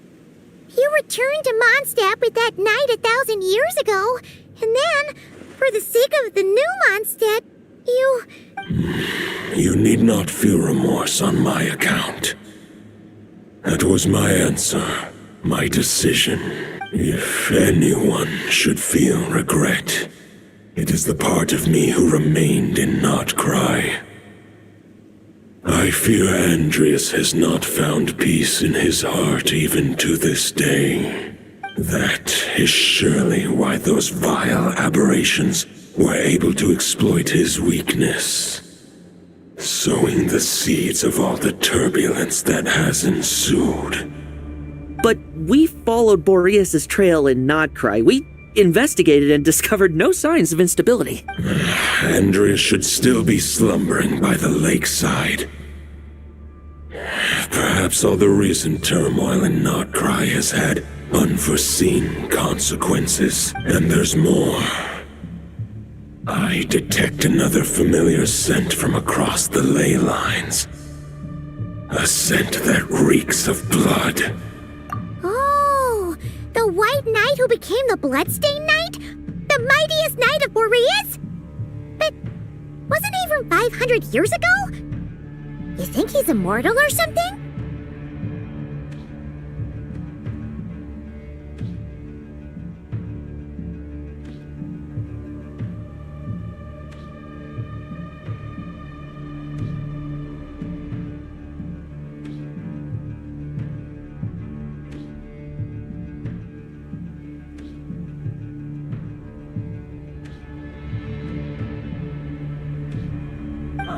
You returned to Mondstadt with that knight 1,000 years ago, and then, for the sake of the new Mondstadt, you... You need not feel remorse on my account. That was my answer, my decision. If anyone should feel regret, it is the part of me who remained in Nodcry. I fear Andreas has not found peace in his heart even to this day. That is surely why those vile aberrations were able to exploit his weakness, sowing the seeds of all the turbulence that has ensued. But we followed Boreas' trail in Nodcry. We investigated and discovered no signs of instability. Andreas should still be slumbering by the lakeside. Perhaps all the recent turmoil in Nodcry has had unforeseen consequences, and there's more. I detect another familiar scent from across the ley lines. A scent that reeks of blood. Oh, the White Knight who became the Bloodstained Knight? The mightiest knight of Boreas? But wasn't he from 500 years ago? You think he's immortal or something?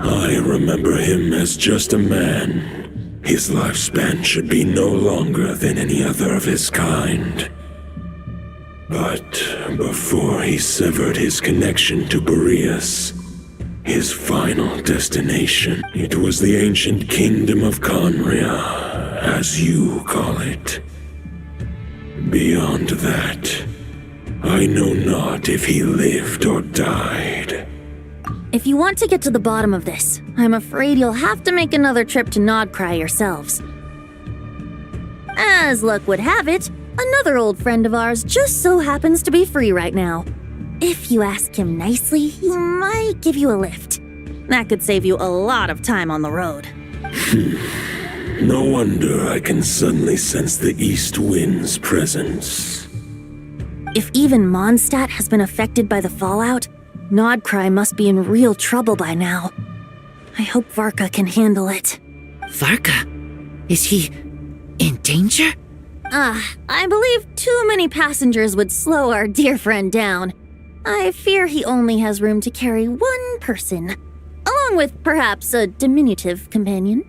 I remember him as just a man. His lifespan should be no longer than any other of his kind. But before he severed his connection to Boreas, his final destination, it was the ancient kingdom of Conria, as you call it. Beyond that, I know not if he lived or died. If you want to get to the bottom of this, I'm afraid you'll have to make another trip to Nodcry yourselves. As luck would have it, another old friend of ours just so happens to be free right now. If you ask him nicely, he might give you a lift. That could save you a lot of time on the road. No wonder I can suddenly sense the east wind's presence. If even Mondstadt has been affected by the fallout, Nodcry must be in real trouble by now. I hope Varka can handle it. Varka? Is he in danger? I believe too many passengers would slow our dear friend down. I fear he only has room to carry one person, along with perhaps a diminutive companion.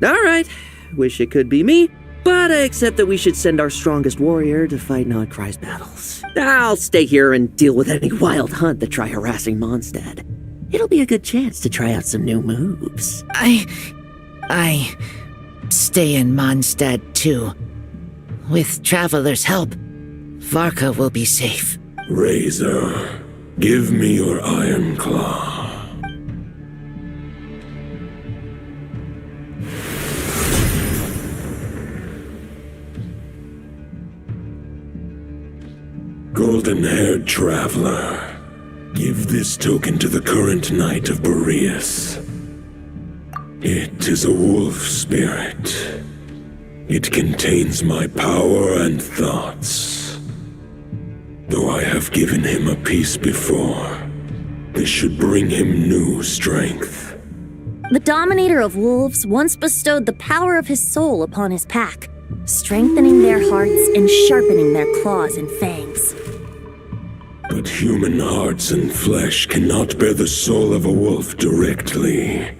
All right, wish it could be me, but I accept that we should send our strongest warrior to fight Nodcry's battles. I'll stay here and deal with any wild hunt that try harassing Mondstadt. It'll be a good chance to try out some new moves. I stay in Mondstadt too. With Traveler's help, Varka will be safe. Razor, give me your iron claw. Golden-haired traveler, give this token to the current knight of Boreas. It is a wolf spirit. It contains my power and thoughts. Though I have given him a piece before, this should bring him new strength. The Dominator of Wolves once bestowed the power of his soul upon his pack, strengthening their hearts and sharpening their claws and fangs. But human hearts and flesh cannot bear the soul of a wolf directly.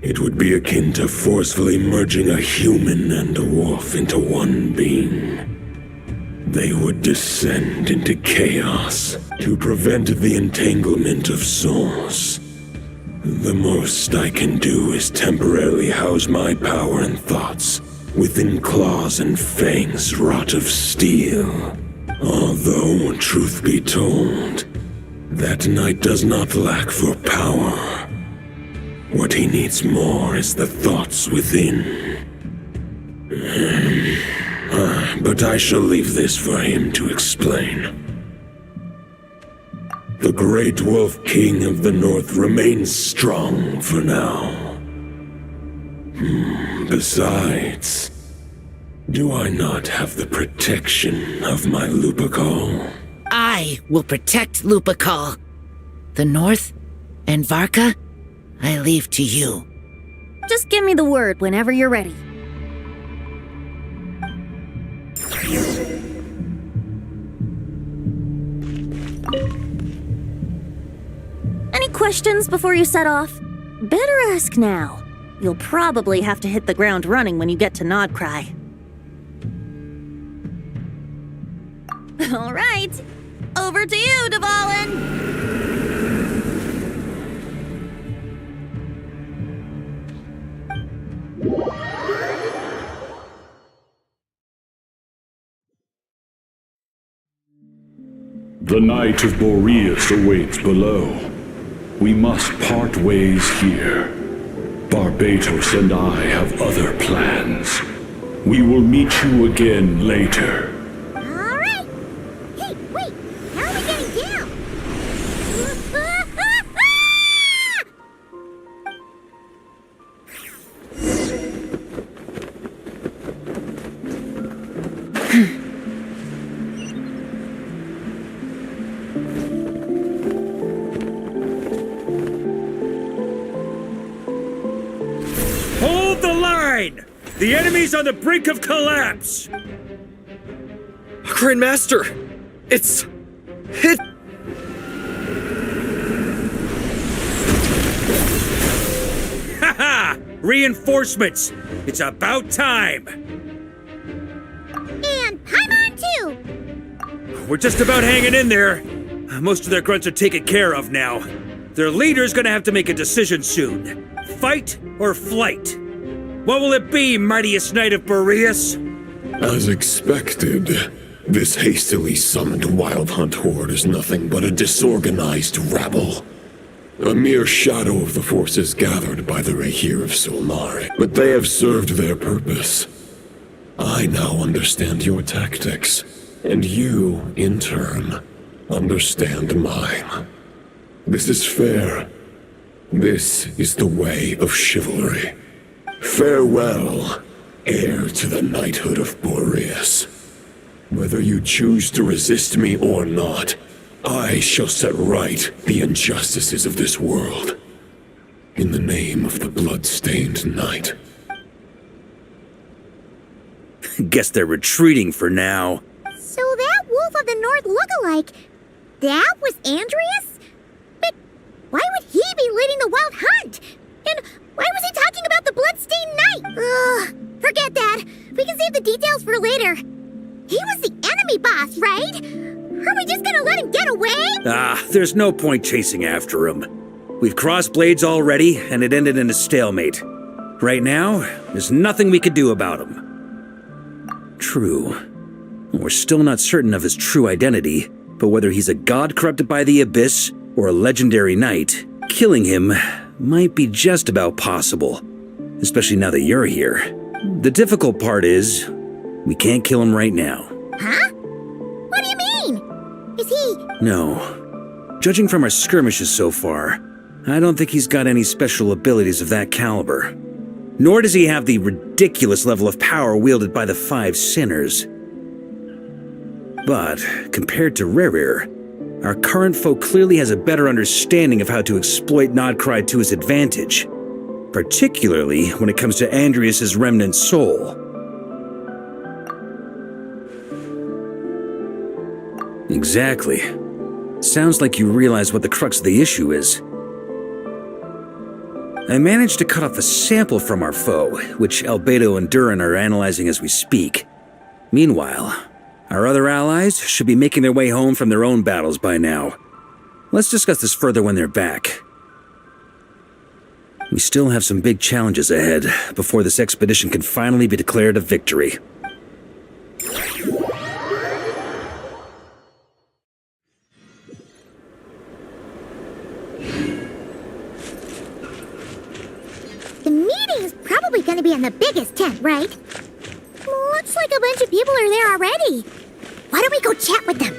It would be akin to forcefully merging a human and a wolf into one being. They would descend into chaos to prevent the entanglement of souls. The most I can do is temporarily house my power and thoughts within claws and fangs wrought of steel. Although, truth be told, that knight does not lack for power. What he needs more is the thoughts within. But I shall leave this for him to explain. The Great Wolf King of the North remains strong for now. Besides, do I not have the protection of my Lupacol? I will protect Lupacol. The North and Varka, I leave to you. Just give me the word whenever you're ready. Any questions before you set off? Better ask now. You'll probably have to hit the ground running when you get to Nodcry. All right, over to you, Dvalin! The Knight of Boreas awaits below. We must part ways here. Barbatos and I have other plans. We will meet you again later. Alright! Hey, wait! How are we getting down? Hold the line! The enemy's on the brink of collapse! Grand Master! It's... hit... Haha! Reinforcements! It's about time! And Paimon too! We're just about hanging in there. Most of their grunts are taken care of now. Their leader's gonna have to make a decision soon. Fight or flight? What will it be, mightiest Knight of Boreas? As expected, this hastily summoned Wild Hunt horde is nothing but a disorganized rabble. A mere shadow of the forces gathered by the Rahir of Solnari. But they have served their purpose. I now understand your tactics, and you, in turn, understand mine. This is fair. This is the way of chivalry. Farewell, heir to the knighthood of Boreas. Whether you choose to resist me or not, I shall set right the injustices of this world. In the name of the blood-stained knight. Guess they're retreating for now. So that Wolf of the North look-alike, that was Andreas? But why would he be leading the Wild Hunt? And why was he talking about the Bloodstained Knight? Ugh, forget that. We can save the details for later. He was the enemy boss, right? Are we just gonna let him get away? There's no point chasing after him. We've crossed blades already, and it ended in a stalemate. Right now, there's nothing we could do about him. True. We're still not certain of his true identity, but whether he's a god corrupted by the Abyss or a legendary knight, killing him might be just about possible, especially now that you're here. The difficult part is, we can't kill him right now. Huh? What do you mean? Is he... No. Judging from our skirmishes so far, I don't think he's got any special abilities of that caliber. Nor does he have the ridiculous level of power wielded by the Five Sinners. But, compared to Rerir, our current foe clearly has a better understanding of how to exploit Nodcry to his advantage, particularly when it comes to Andreas' remnant soul. Exactly. Sounds like you realize what the crux of the issue is. I managed to cut off a sample from our foe, which Albedo and Durin are analyzing as we speak. Meanwhile, our other allies should be making their way home from their own battles by now. Let's discuss this further when they're back. We still have some big challenges ahead before this expedition can finally be declared a victory. The meeting's probably gonna be in the biggest tent, right? Looks like a bunch of people are there already. Why don't we go chat with them?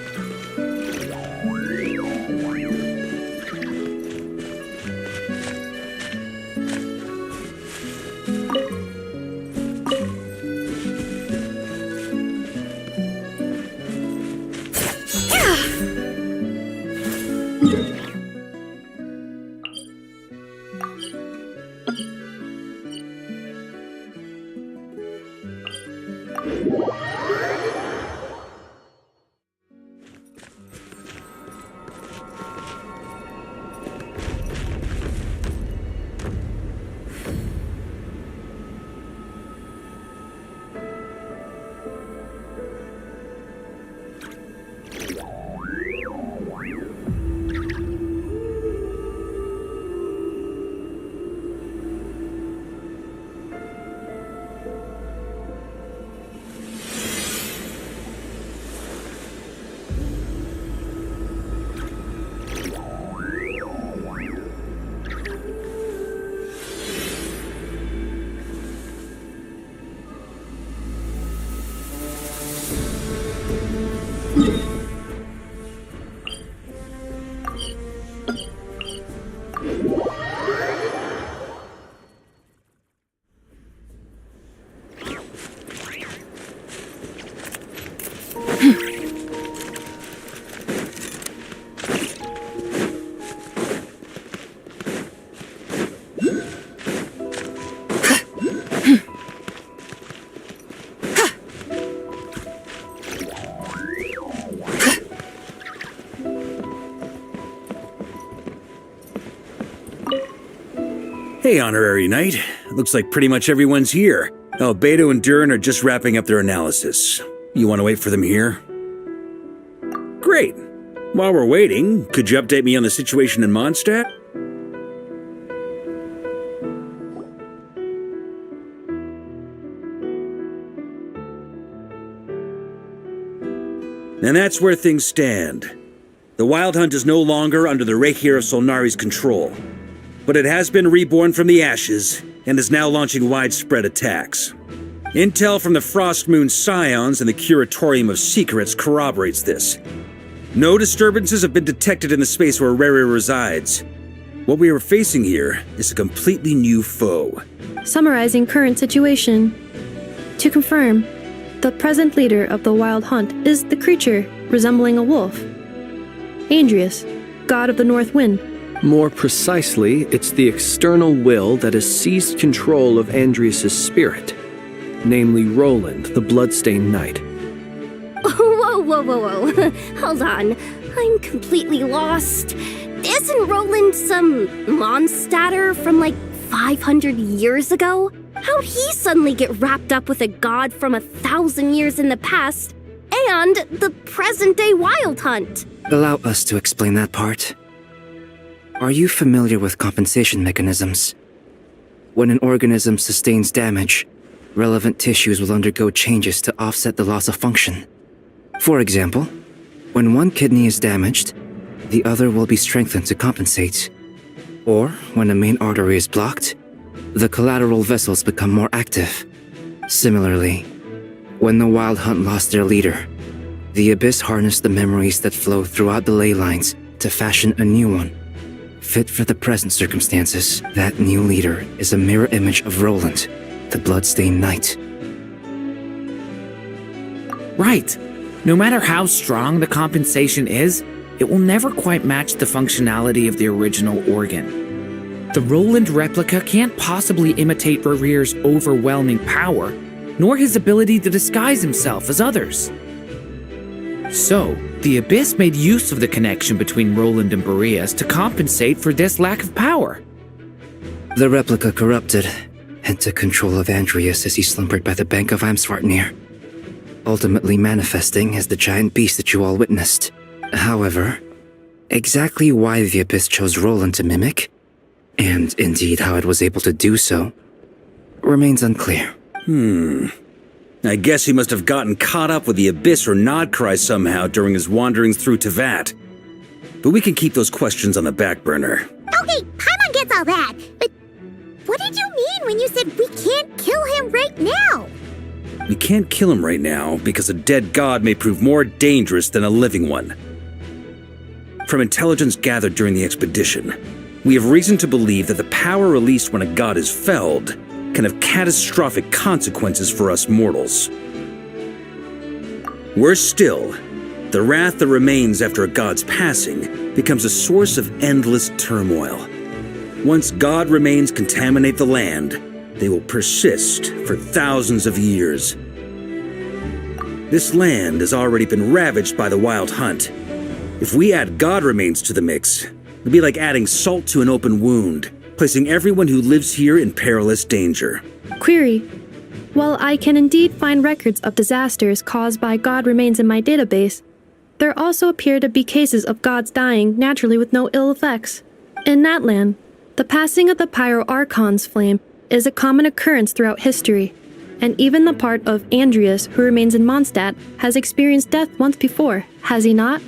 Hey, Honorary Knight. Looks like pretty much everyone's here. Beto and Durin are just wrapping up their analysis. You want to wait for them here? Great. While we're waiting, could you update me on the situation in Mondstadt? And that's where things stand. The Wild Hunt is no longer under the Rahier of Solnari's control, but it has been reborn from the ashes and is now launching widespread attacks. Intel from the Frostmoon Scions and the Curatorium of Secrets corroborates this. No disturbances have been detected in the space where Rere resides. What we are facing here is a completely new foe. Summarizing current situation. To confirm, the present leader of the Wild Hunt is the creature resembling a wolf. Andrius, god of the North Wind. More precisely, it's the external will that has seized control of Andrius' spirit, namely Roland, the Bloodstained Knight. Whoa. Hold on. I'm completely lost. Isn't Roland some Mondstadter from like 500 years ago? How'd he suddenly get wrapped up with a god from 1,000 years in the past and the present-day Wild Hunt? Allow us to explain that part. Are you familiar with compensation mechanisms? When an organism sustains damage, relevant tissues will undergo changes to offset the loss of function. For example, when one kidney is damaged, the other will be strengthened to compensate. Or, when a main artery is blocked, the collateral vessels become more active. Similarly, when the Wild Hunt lost their leader, the Abyss harnessed the memories that flow throughout the ley lines to fashion a new one. Fit for the present circumstances, that new leader is a mirror image of Roland, the Bloodstained Knight. Right. No matter how strong the compensation is, it will never quite match the functionality of the original organ. The Roland replica can't possibly imitate Rarier's overwhelming power, nor his ability to disguise himself as others. So, the Abyss made use of the connection between Roland and Boreas to compensate for this lack of power. The replica corrupted and took control of Andrius as he slumbered by the bank of Amsvartnir, ultimately manifesting as the giant beast that you all witnessed. However, exactly why the Abyss chose Roland to mimic, and indeed how it was able to do so, remains unclear. I guess he must have gotten caught up with the Abyss or Nodcry somehow during his wanderings through Tevat. But we can keep those questions on the back burner. Okay, Paimon gets all that, but what did you mean when you said we can't kill him right now? We can't kill him right now because a dead god may prove more dangerous than a living one. From intelligence gathered during the expedition, we have reason to believe that the power released when a god is felled can have catastrophic consequences for us mortals. Worse still, the wrath that remains after a god's passing becomes a source of endless turmoil. Once god remains contaminate the land, they will persist for thousands of years. This land has already been ravaged by the Wild Hunt. If we add god remains to the mix, it'd be like adding salt to an open wound, placing everyone who lives here in perilous danger. Query. While I can indeed find records of disasters caused by god remains in my database, there also appear to be cases of gods dying naturally with no ill effects. In that land, the passing of the Pyro-Archon's flame is a common occurrence throughout history, and even the part of Andreas who remains in Mondstadt has experienced death once before, has he not?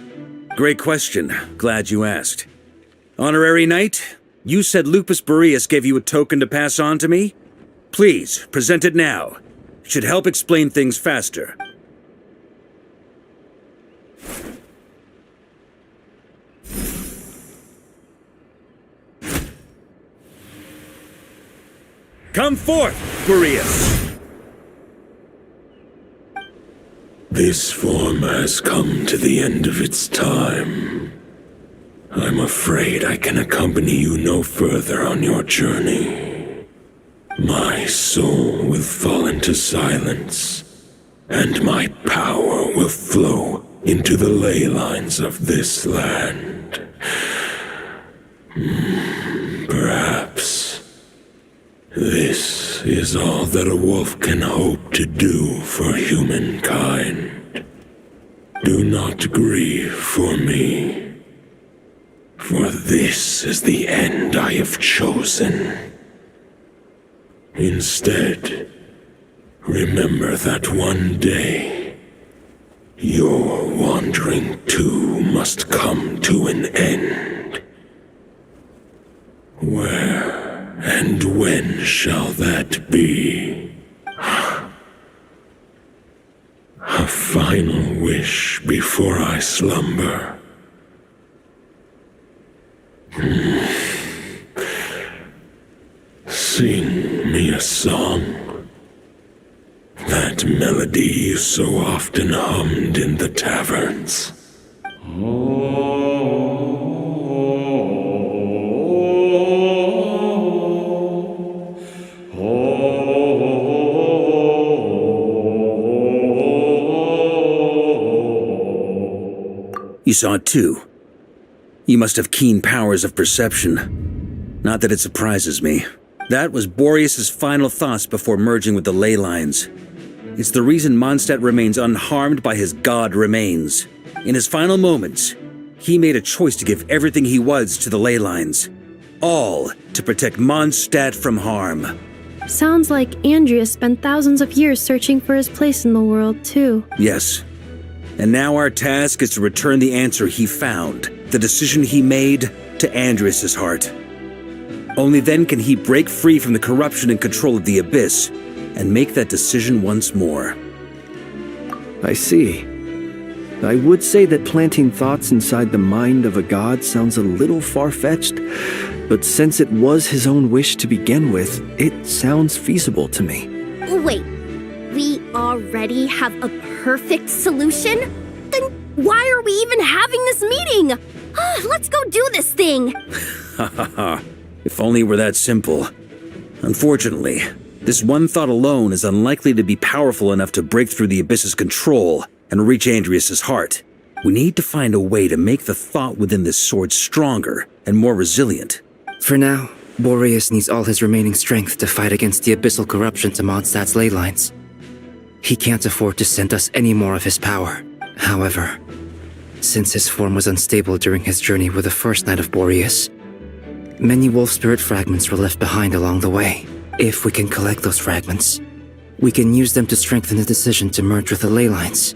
Great question. Glad you asked. Honorary Knight, you said Lupus Boreas gave you a token to pass on to me? Please, present it now. It should help explain things faster. Come forth, Boreas! This form has come to the end of its time. I'm afraid I can accompany you no further on your journey. My soul will fall into silence, and my power will flow into the ley lines of this land. Perhaps this is all that a wolf can hope to do for humankind. Do not grieve for me, for this is the end I have chosen. Instead, remember that one day, your wandering too must come to an end. Where and when shall that be? A final wish before I slumber. Sing me a song. That melody you so often hummed in the taverns. You saw it too. You must have keen powers of perception. Not that it surprises me. That was Boreas' final thoughts before merging with the ley lines. It's the reason Mondstadt remains unharmed by his god remains. In his final moments, he made a choice to give everything he was to the ley lines. All to protect Mondstadt from harm. Sounds like Andreas spent thousands of years searching for his place in the world, too. Yes. And now our task is to return the answer he found, the decision he made, to Andreas' heart. Only then can he break free from the corruption and control of the Abyss, and make that decision once more. I see. I would say that planting thoughts inside the mind of a god sounds a little far-fetched, but since it was his own wish to begin with, it sounds feasible to me. Wait, we already have a perfect solution? Then why are we even having this meeting? Let's go do this thing! Ha ha ha. If only it were that simple. Unfortunately, this one thought alone is unlikely to be powerful enough to break through the Abyss's control and reach Andreas' heart. We need to find a way to make the thought within this sword stronger and more resilient. For now, Boreas needs all his remaining strength to fight against the abyssal corruption to Mondstadt's ley lines. He can't afford to send us any more of his power. However, since his form was unstable during his journey with the first Knight of Boreas, many wolf spirit fragments were left behind along the way. If we can collect those fragments, we can use them to strengthen the decision to merge with the ley lines.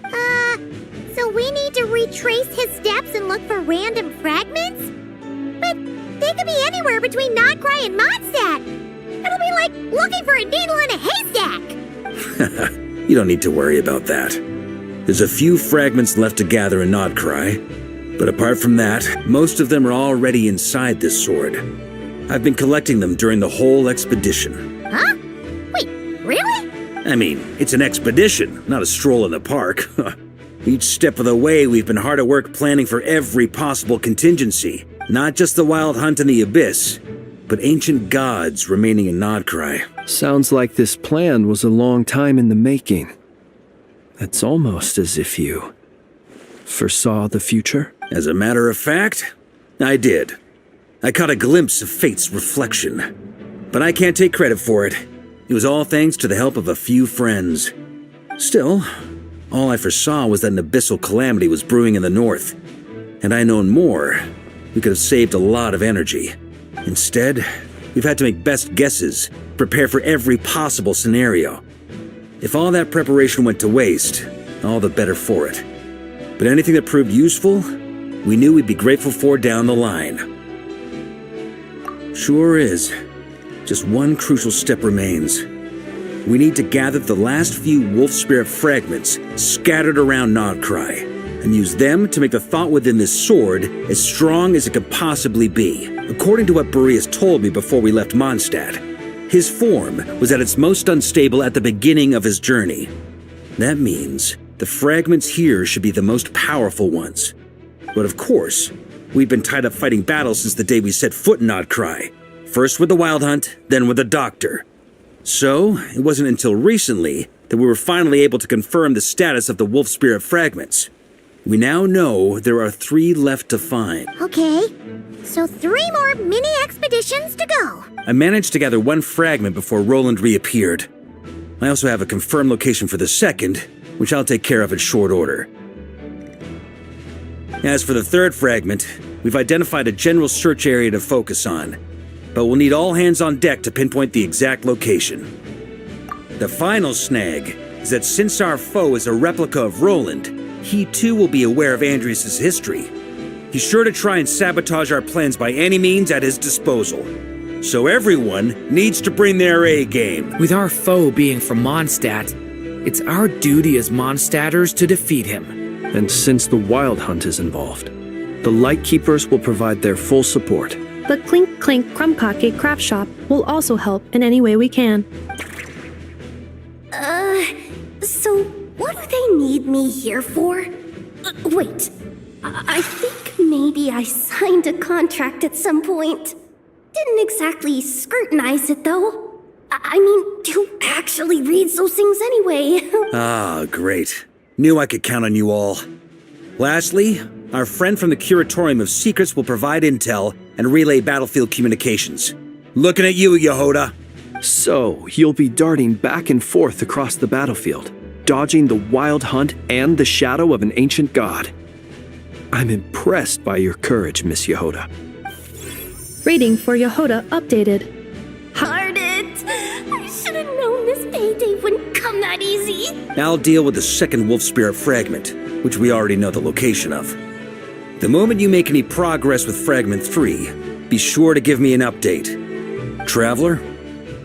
So we need to retrace his steps and look for random fragments? But they could be anywhere between Nodcry and Mondstadt. It'll be like looking for a needle in a haystack. You don't need to worry about that. There's a few fragments left to gather in Nodcry, but apart from that, most of them are already inside this sword. I've been collecting them during the whole expedition. Huh? Wait, really? I mean, it's an expedition, not a stroll in the park. Each step of the way, we've been hard at work planning for every possible contingency. Not just the Wild Hunt in the Abyss, but ancient gods remaining in Nodcry. Sounds like this plan was a long time in the making. It's almost as if you foresaw the future. As a matter of fact, I did. I caught a glimpse of fate's reflection. But I can't take credit for it. It was all thanks to the help of a few friends. Still, all I foresaw was that an abyssal calamity was brewing in the north. Had I known more, we could have saved a lot of energy. Instead, we've had to make best guesses, prepare for every possible scenario. If all that preparation went to waste, all the better for it. But anything that proved useful, we knew we'd be grateful for down the line. Sure is. Just one crucial step remains. We need to gather the last few wolf spirit fragments scattered around Nodcry, and use them to make the thought within this sword as strong as it could possibly be. According to what Boreas told me before we left Mondstadt, his form was at its most unstable at the beginning of his journey. That means the fragments here should be the most powerful ones. But of course, we've been tied up fighting battles since the day we set foot in Nodcry. First with the Wild Hunt, then with the Doctor. So, it wasn't until recently that we were finally able to confirm the status of the wolf spirit fragments. We now know there are 3 left to find. Okay, so 3 more mini expeditions to go. I managed to gather 1 fragment before Roland reappeared. I also have a confirmed location for the second, which I'll take care of in short order. As for the 3rd fragment, we've identified a general search area to focus on, but we'll need all hands on deck to pinpoint the exact location. The final snag is that since our foe is a replica of Roland, he too will be aware of Andrias' history. He's sure to try and sabotage our plans by any means at his disposal. So everyone needs to bring their A game. With our foe being from Mondstadt, it's our duty as Mondstadters to defeat him. And since the Wild Hunt is involved, the Lightkeepers will provide their full support. The Clink Clink Krumkake craft shop will also help in any way we can. So what do they need me here for? Wait, I think maybe I signed a contract at some point. Didn't exactly scrutinize it, though. I mean, who actually reads those things anyway? Ah, great. Knew I could count on you all. Lastly, our friend from the Curatorium of Secrets will provide intel and relay battlefield communications. Looking at you, Yehoda. So, you'll be darting back and forth across the battlefield, dodging the Wild Hunt and the shadow of an ancient god. I'm impressed by your courage, Miss Yehoda. Rating for Yehoda updated. Darn it! I should have known this payday wouldn't come that easy. I'll deal with the second wolf spirit fragment, which we already know the location of. The moment you make any progress with Fragment 3, be sure to give me an update. Traveler,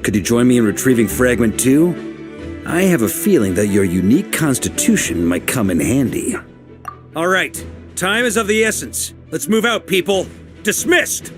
could you join me in retrieving Fragment 2? I have a feeling that your unique constitution might come in handy. All right, time is of the essence. Let's move out, people. Dismissed!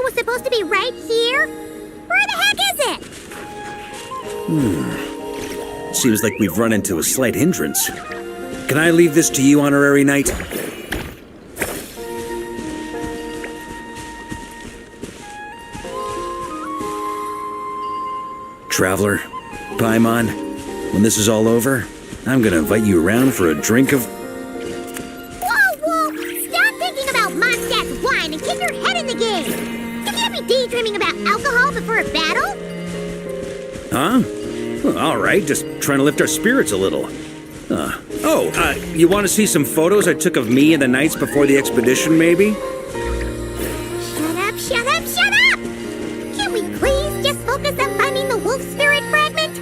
Was supposed to be right here? Where the heck is it? Seems like we've run into a slight hindrance. Can I leave this to you, Honorary Knight? Traveler, Paimon, when this is all over, I'm gonna invite you around for a drink of... Whoa! Stop thinking about Mondstadt's wine and keep your head in the game! You can't be daydreaming about alcohol before a battle! Huh? Well, all right, just trying to lift our spirits a little. You want to see some photos I took of me and the knights before the expedition, maybe? Shut up! Can we please just focus on finding the wolf spirit fragment?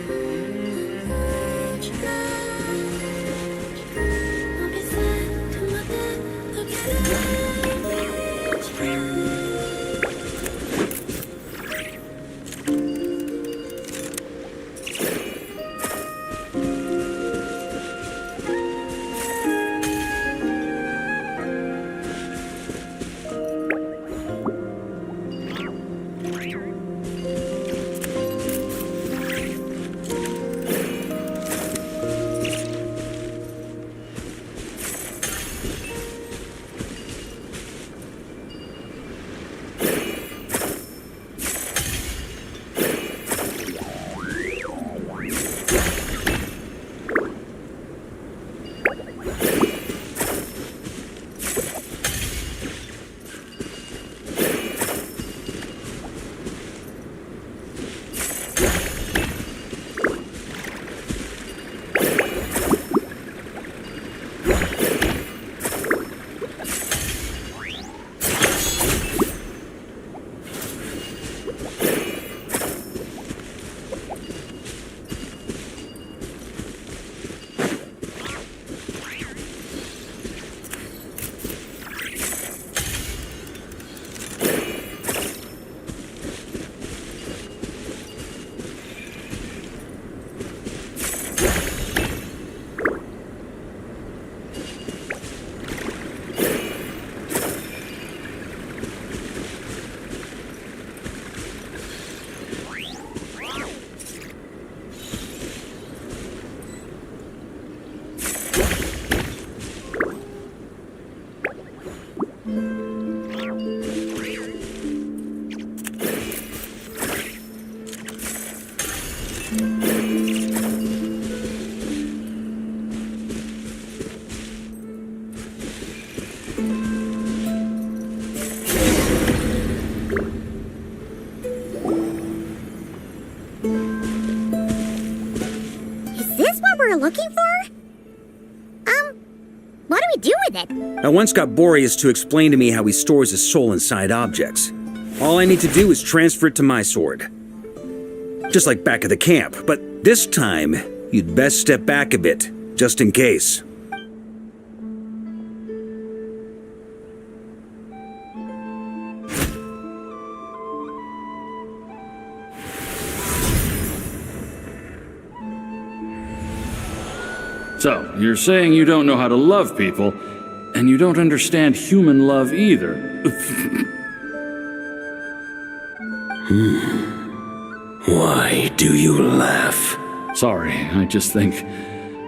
Looking for? What do we do with it? I once got Boreas to explain to me how he stores his soul inside objects. All I need to do is transfer it to my sword. Just like back at the camp, but this time, you'd best step back a bit, just in case. So, you're saying you don't know how to love people, and you don't understand human love either. Why do you laugh? Sorry, I just think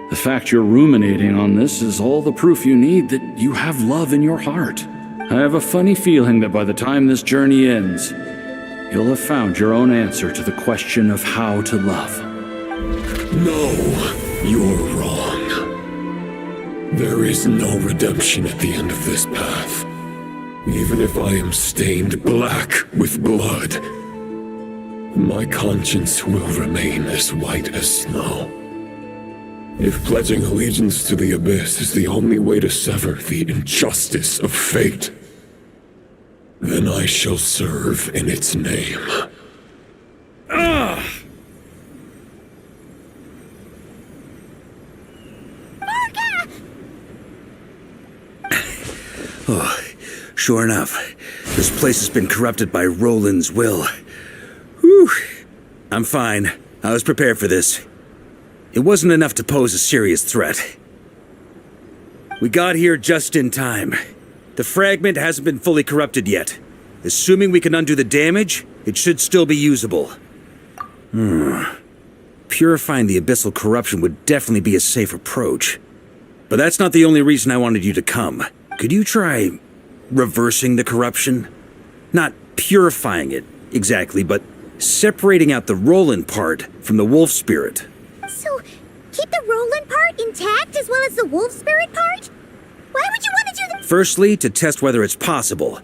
the fact you're ruminating on this is all the proof you need that you have love in your heart. I have a funny feeling that by the time this journey ends, you'll have found your own answer to the question of how to love. No, you're wrong. There is no redemption at the end of this path. Even if I am stained black with blood, my conscience will remain as white as snow. If pledging allegiance to the Abyss is the only way to sever the injustice of fate, then I shall serve in its name. Oh, sure enough, this place has been corrupted by Roland's will. Whew. I'm fine. I was prepared for this. It wasn't enough to pose a serious threat. We got here just in time. The fragment hasn't been fully corrupted yet. Assuming we can undo the damage, it should still be usable. Purifying the abyssal corruption would definitely be a safe approach. But that's not the only reason I wanted you to come. Could you try reversing the corruption? Not purifying it, exactly, but separating out the Roland part from the wolf spirit. So, keep the Roland part intact as well as the wolf spirit part? Why would you want to do that? Firstly, to test whether it's possible.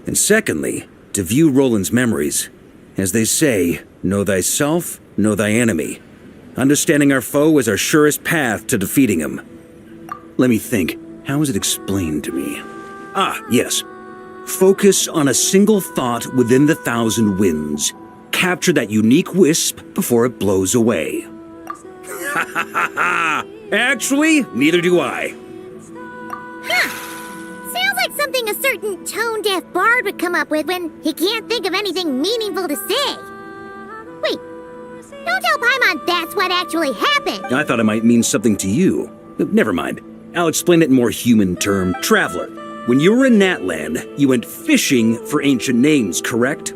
And secondly, to view Roland's memories. As they say, know thyself, know thy enemy. Understanding our foe is our surest path to defeating him. Let me think. How is it explained to me? Ah, yes. Focus on a single thought within the 1,000 winds. Capture that unique wisp before it blows away. Ha ha ha ha! Actually, neither do I. Huh. Sounds like something a certain tone-deaf bard would come up with when he can't think of anything meaningful to say. Wait, don't tell Paimon that's what actually happened. I thought it might mean something to you. Never mind. I'll explain it in more human term. Traveler, when you were in Natland, you went fishing for ancient names, correct?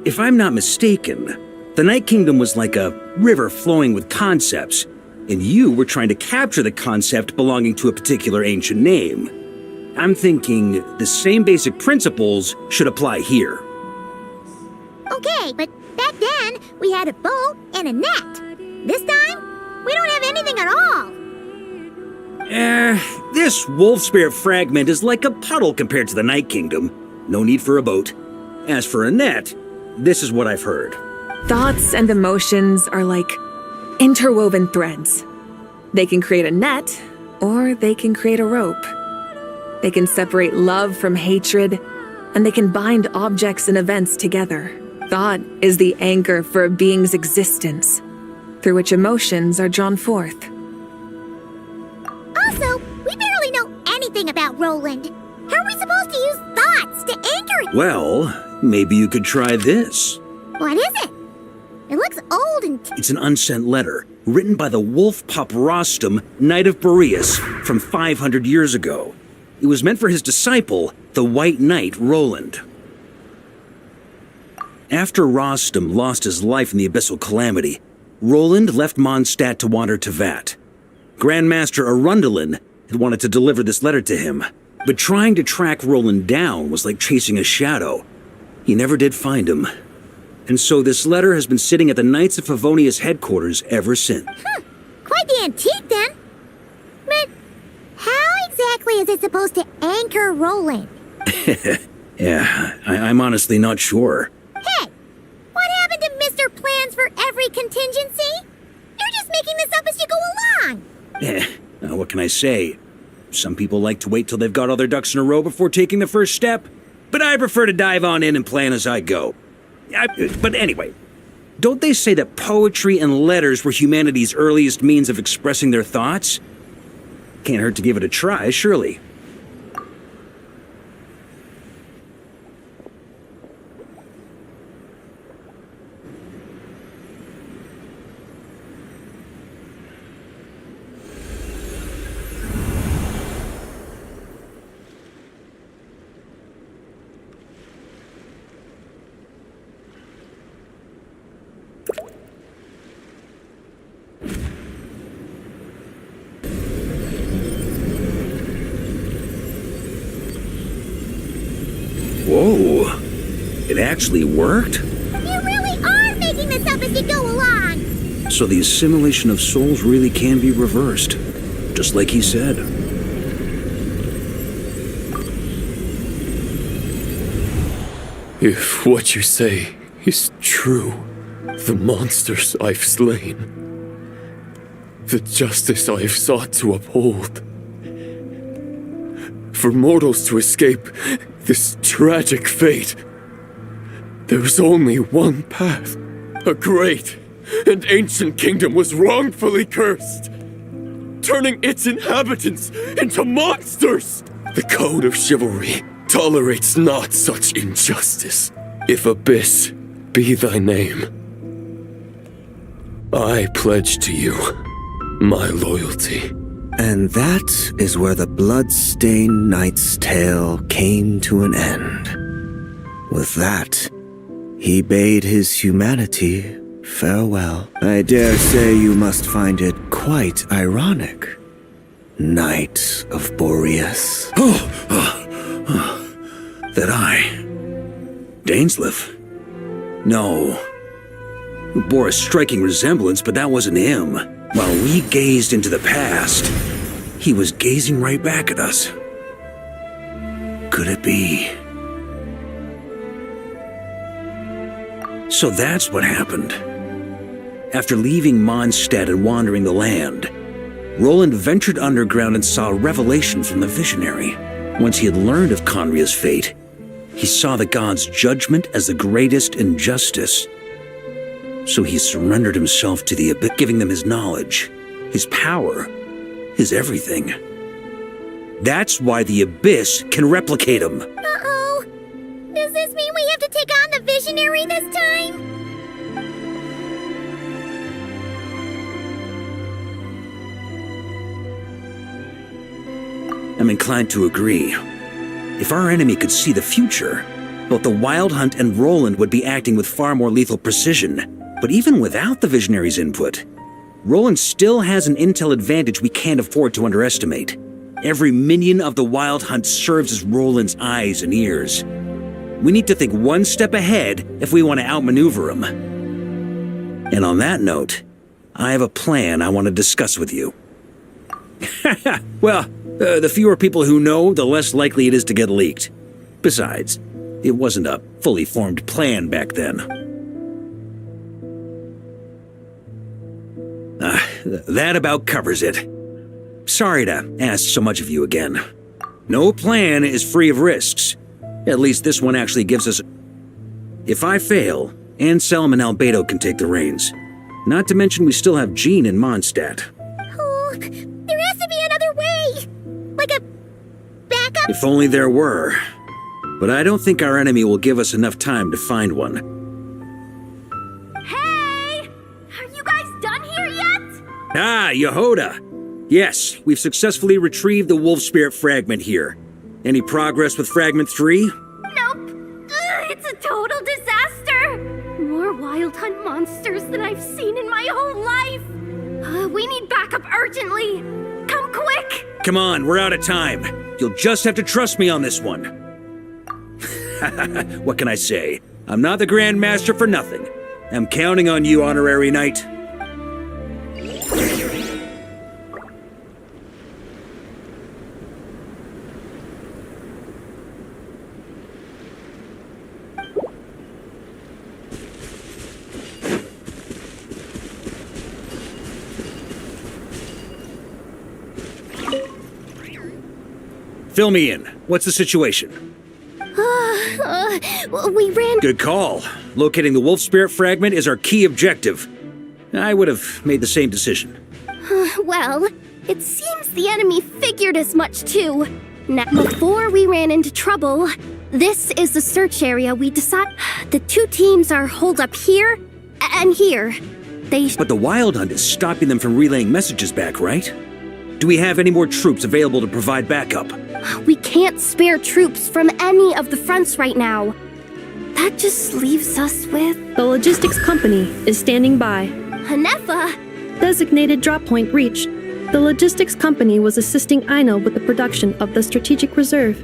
If I'm not mistaken, the Night Kingdom was like a river flowing with concepts, and you were trying to capture the concept belonging to a particular ancient name. I'm thinking the same basic principles should apply here. Okay, but back then, we had a boat and a net. This time, we don't have anything at all. This wolf spirit fragment is like a puddle compared to the Night Kingdom. No need for a boat. As for a net, this is what I've heard. Thoughts and emotions are like interwoven threads. They can create a net, or they can create a rope. They can separate love from hatred, and they can bind objects and events together. Thought is the anchor for a being's existence, through which emotions are drawn forth. Also, we barely know anything about Roland. How are we supposed to use thoughts to anchor it? Well, maybe you could try this. What is it? It looks old and... It's an unsent letter, written by the wolf pup Rostam, Knight of Boreas, from 500 years ago. It was meant for his disciple, the White Knight Roland. After Rostam lost his life in the Abyssal Calamity, Roland left Mondstadt to wander to Vat. Grandmaster Arundelen had wanted to deliver this letter to him, but trying to track Roland down was like chasing a shadow. He never did find him. And so this letter has been sitting at the Knights of Favonius headquarters ever since. Quite the antique, then. But how exactly is it supposed to anchor Roland? Yeah, I'm honestly not sure. Hey, what happened to Mr. Plans for every contingency? You're just making this up as you go along. What can I say? Some people like to wait till they've got all their ducks in a row before taking the first step, but I prefer to dive on in and plan as I go. But anyway, don't they say that poetry and letters were humanity's earliest means of expressing their thoughts? Can't hurt to give it a try, surely. Whoa, it actually worked? You really are making this up as you go along! So the assimilation of souls really can be reversed, just like he said. If what you say is true, the monsters I've slain, the justice I have sought to uphold, for mortals to escape this tragic fate, there's only one path. A great and ancient kingdom was wrongfully cursed, turning its inhabitants into monsters. The code of chivalry tolerates not such injustice. If Abyss be thy name, I pledge to you my loyalty. And that is where the blood-stained knight's tale came to an end. With that, he bade his humanity farewell. I dare say you must find it quite ironic, Knight of Boreas. That I... Dainsleif? No, who bore a striking resemblance, but that wasn't him. While we gazed into the past, he was gazing right back at us. Could it be? So that's what happened. After leaving Mondstadt and wandering the land, Roland ventured underground and saw a revelation from the visionary. Once he had learned of Conria's fate, he saw the gods' judgment as the greatest injustice. So he surrendered himself to the abyss, giving them his knowledge, his power, his everything. That's why the abyss can replicate him. Uh-oh. Does this mean we have to take on the visionary this time? I'm inclined to agree. If our enemy could see the future, both the Wild Hunt and Roland would be acting with far more lethal precision. But even without the Visionary's input, Roland still has an intel advantage we can't afford to underestimate. Every minion of the Wild Hunt serves as Roland's eyes and ears. We need to think one step ahead if we want to outmaneuver him. And on that note, I have a plan I want to discuss with you. Well, the fewer people who know, the less likely it is to get leaked. Besides, it wasn't a fully formed plan back then. That about covers it. Sorry to ask so much of you again. No plan is free of risks. At least this one actually gives us... If I fail, Anselm and Albedo can take the reins. Not to mention we still have Jean and Mondstadt. Oh, there has to be another way! Like a backup? If only there were. But I don't think our enemy will give us enough time to find one. Hey! Are you guys done here yet? Ah, Yehoda! Yes, we've successfully retrieved the Wolf Spirit fragment here. Any progress with Fragment 3? Nope. It's a total disaster. More Wild Hunt monsters than I've seen in my whole life. We need backup urgently. Come quick! Come on, we're out of time. You'll just have to trust me on this one. What can I say? I'm not the Grand Master for nothing. I'm counting on you, Honorary Knight. Fill me in. What's the situation? We ran... Good call. Locating the Wolf Spirit fragment is our key objective. I would have made the same decision. Well, it seems the enemy figured as much too. Now, before we ran into trouble, this is the search area we decided. The two teams are holed up here and here. But the Wild Hunt is stopping them from relaying messages back, right? Do we have any more troops available to provide backup? We can't spare troops from any of the fronts right now. That just leaves us with... The logistics company is standing by. Hanefa! Designated drop point reached. The logistics company was assisting Aino with the production of the strategic reserve.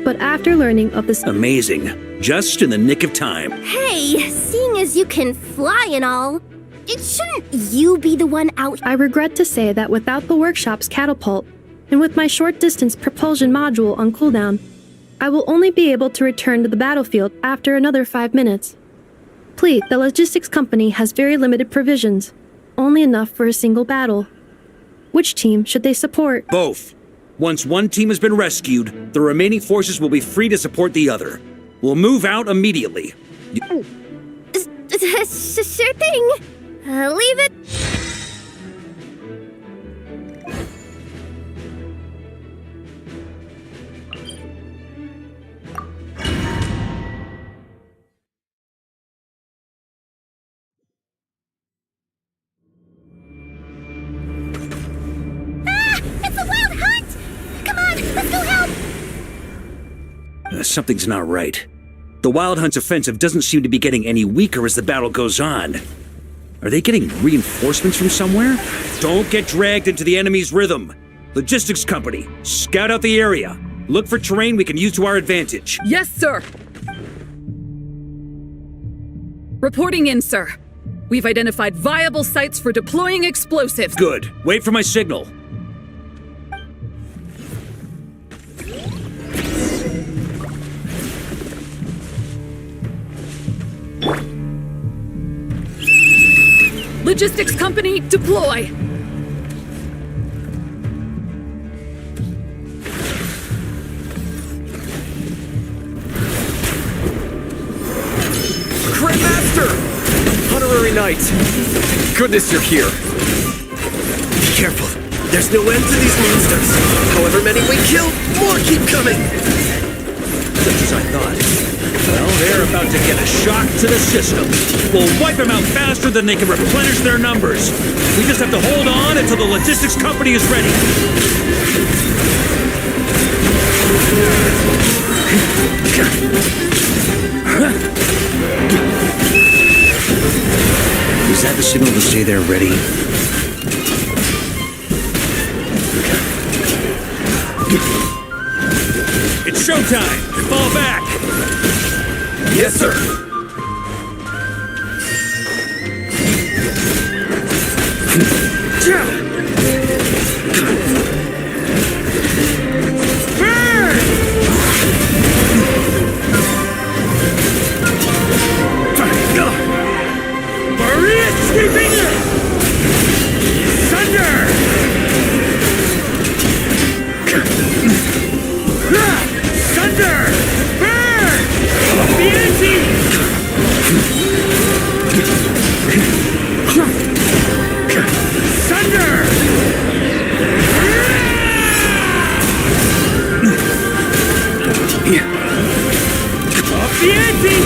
But after learning of this... Amazing. Just in the nick of time. Hey, seeing as you can fly and all, shouldn't you be the one out? I regret to say that without the workshop's catapult, and with my short-distance propulsion module on cooldown, I will only be able to return to the battlefield after another 5 minutes. Please, the logistics company has very limited provisions, only enough for a single battle. Which team should they support? Both. Once one team has been rescued, the remaining forces will be free to support the other. We'll move out immediately. Sure thing. Leave it. Something's not right. The Wild Hunt's offensive doesn't seem to be getting any weaker as the battle goes on. Are they getting reinforcements from somewhere? Don't get dragged into the enemy's rhythm. Logistics company, scout out the area. Look for terrain we can use to our advantage. Yes, sir. Reporting in, sir. We've identified viable sites for deploying explosives. Good. Wait for my signal. Logistics company, deploy! Grandmaster! Honorary Knight! Goodness you're here. Be careful. There's no end to these monsters. However many we kill, more keep coming. Just as I thought. Well, they're about to get a shock to the system. We'll wipe them out faster than they can replenish their numbers. We just have to hold on until the logistics company is ready. Is that the signal to say they're ready? It's showtime! Fall back! Yes, sir! Maria sweeping it! Thunder! Thunder! Burn! Beauty! Thunder! Beauty!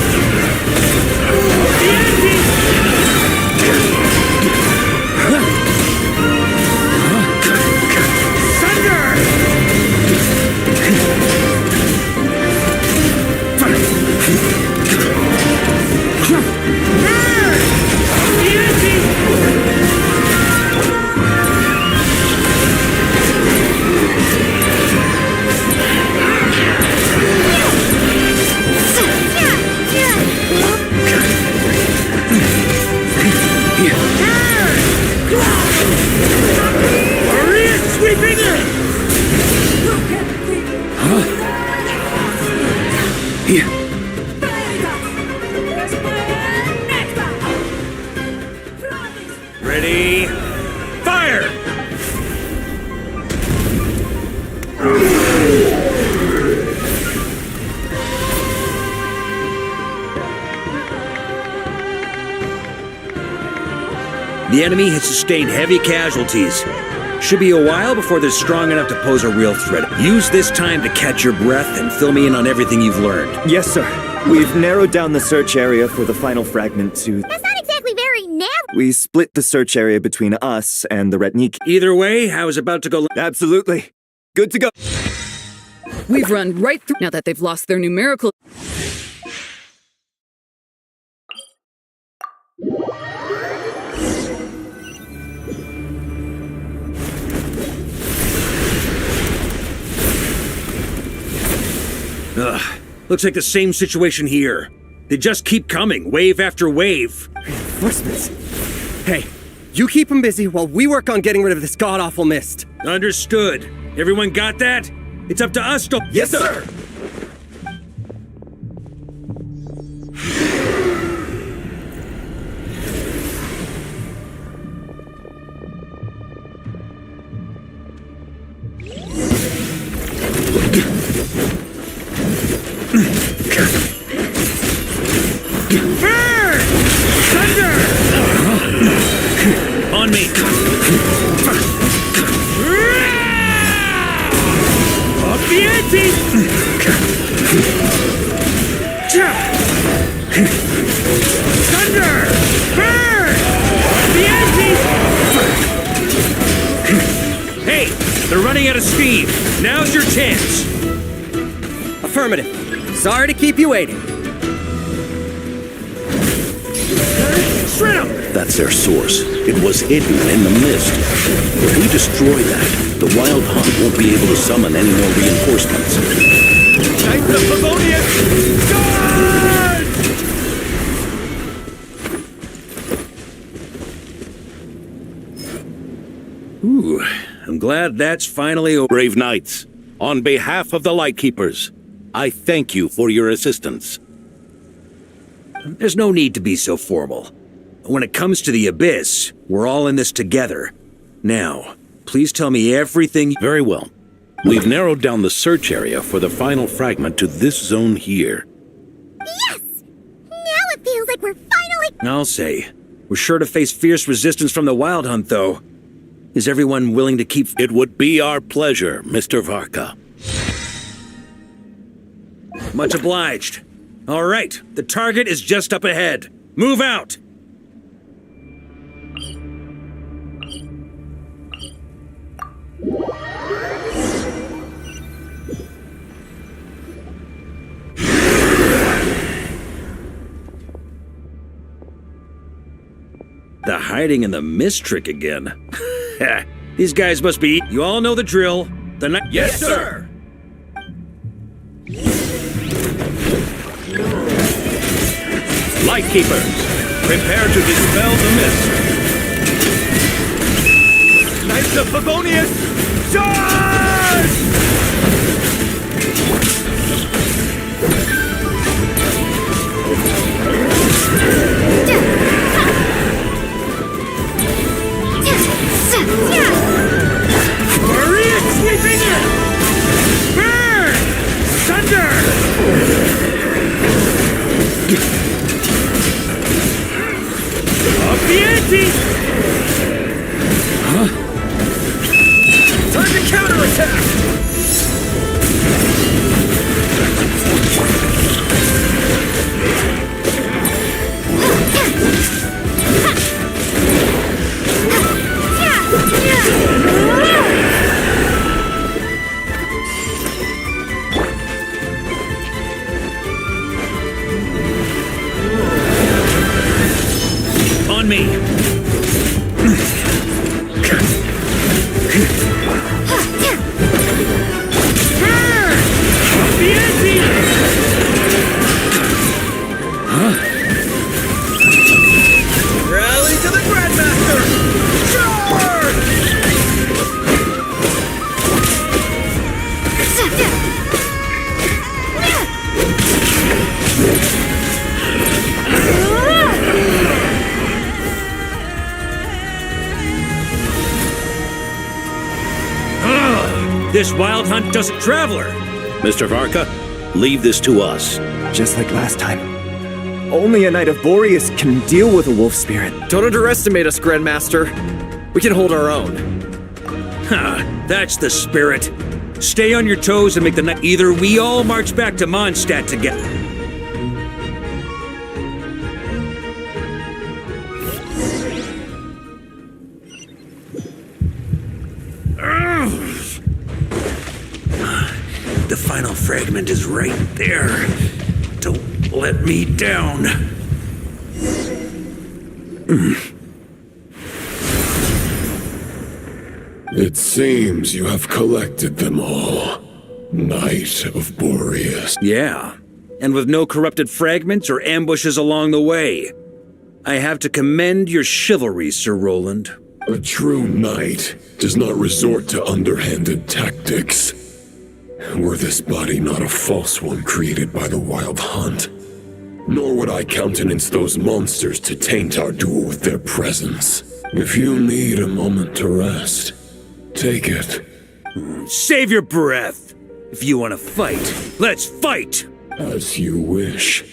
Ready? Fire! The enemy has sustained heavy casualties. Should be a while before they're strong enough to pose a real threat. Use this time to catch your breath and fill me in on everything you've learned. Yes, sir. We've narrowed down the search area for the final fragment to... That's not exactly very narrow. We split the search area between us and the Retnik. Either way, I was about to go... Absolutely. Good to go. We've run right through now that they've lost their numerical... Ugh. Looks like the same situation here. They just keep coming, wave after wave. Reinforcements. Hey, you keep them busy while we work on getting rid of this god-awful mist. Understood. Everyone got that? It's up to us to... Yes, sir! Burn! Thunder! On me! Obvieti! Thunder! Burn! Obvieti! Hey, they're running out of steam. Now's your chance. Affirmative. Sorry to keep you waiting. Shred 'em! That's their source. It was hidden in the mist. If we destroy that, the Wild Hunt won't be able to summon any more reinforcements. Knights of Favonius! Charge! glad that's finally over. Brave knights, on behalf of the Lightkeepers, I thank you for your assistance. There's no need to be so formal. When it comes to the Abyss, we're all in this together. Now, please tell me everything. Very well. We've narrowed down the search area for the final fragment to this zone here. Yes! Now it feels like we're finally... I'll say. We're sure to face fierce resistance from the Wild Hunt, though. Is everyone willing to keep... It would be our pleasure, Mr. Varka. Much obliged. All right, the target is just up ahead. Move out! The hiding in the mist trick again. These guys must be... You all know the drill. The night... Yes, sir! Lightkeepers, prepare to dispel the mist. Knights of Favonius, charge! Maria sweeping in! Burn! Thunder! Up the ante! Huh? Time to counterattack! On me! Rally to the Grandmaster! Charge! This Wild Hunt doesn't traveler! Mr. Varka, leave this to us. Just like last time. Only a Knight of Boreas can deal with a wolf spirit. Don't underestimate us, Grandmaster. We can hold our own. Ha! That's the spirit. Stay on your toes and make the night. Either we all march back to Mondstadt together. The final fragment is right there. Don't let me down. It seems you have collected them all, Knight of Boreas. Yeah, and with no corrupted fragments or ambushes along the way. I have to commend your chivalry, Sir Roland. A true knight does not resort to underhanded tactics. Were this body not a false one created by the Wild Hunt, nor would I countenance those monsters to taint our duel with their presence. If you need a moment to rest, take it. Save your breath. If you want to fight, let's fight! As you wish.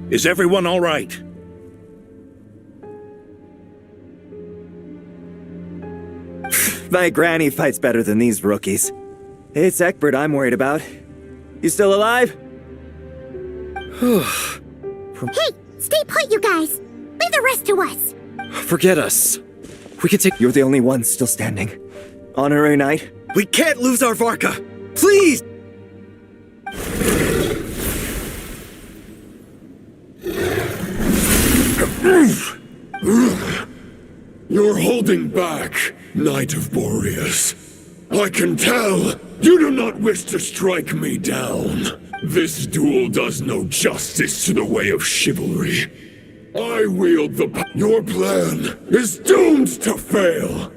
Is everyone all right? My granny fights better than these rookies. It's Egbert I'm worried about. You still alive? Hey, stay put, you guys. Leave the rest to us. Forget us. We can take... You're the only one still standing. Honorary Knight? We can't lose our Varka! Please! You're holding back, Knight of Boreas. I can tell you do not wish to strike me down. This duel does no justice to the way of chivalry. I wield the Your plan is doomed to fail!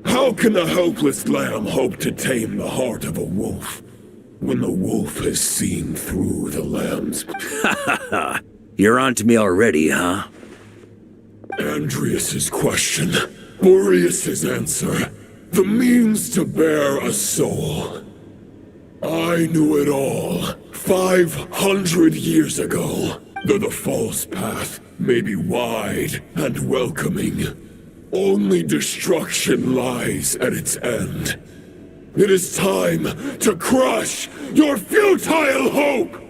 How can a helpless lamb hope to tame the heart of a wolf when the wolf has seen through the lamb's... Ha ha ha! You're on to me already, huh? Andrias's question, Boreas's answer, the means to bear a soul. I knew it all 500 years ago, though the false path may be wide and welcoming. Only destruction lies at its end. It is time to crush your futile hope!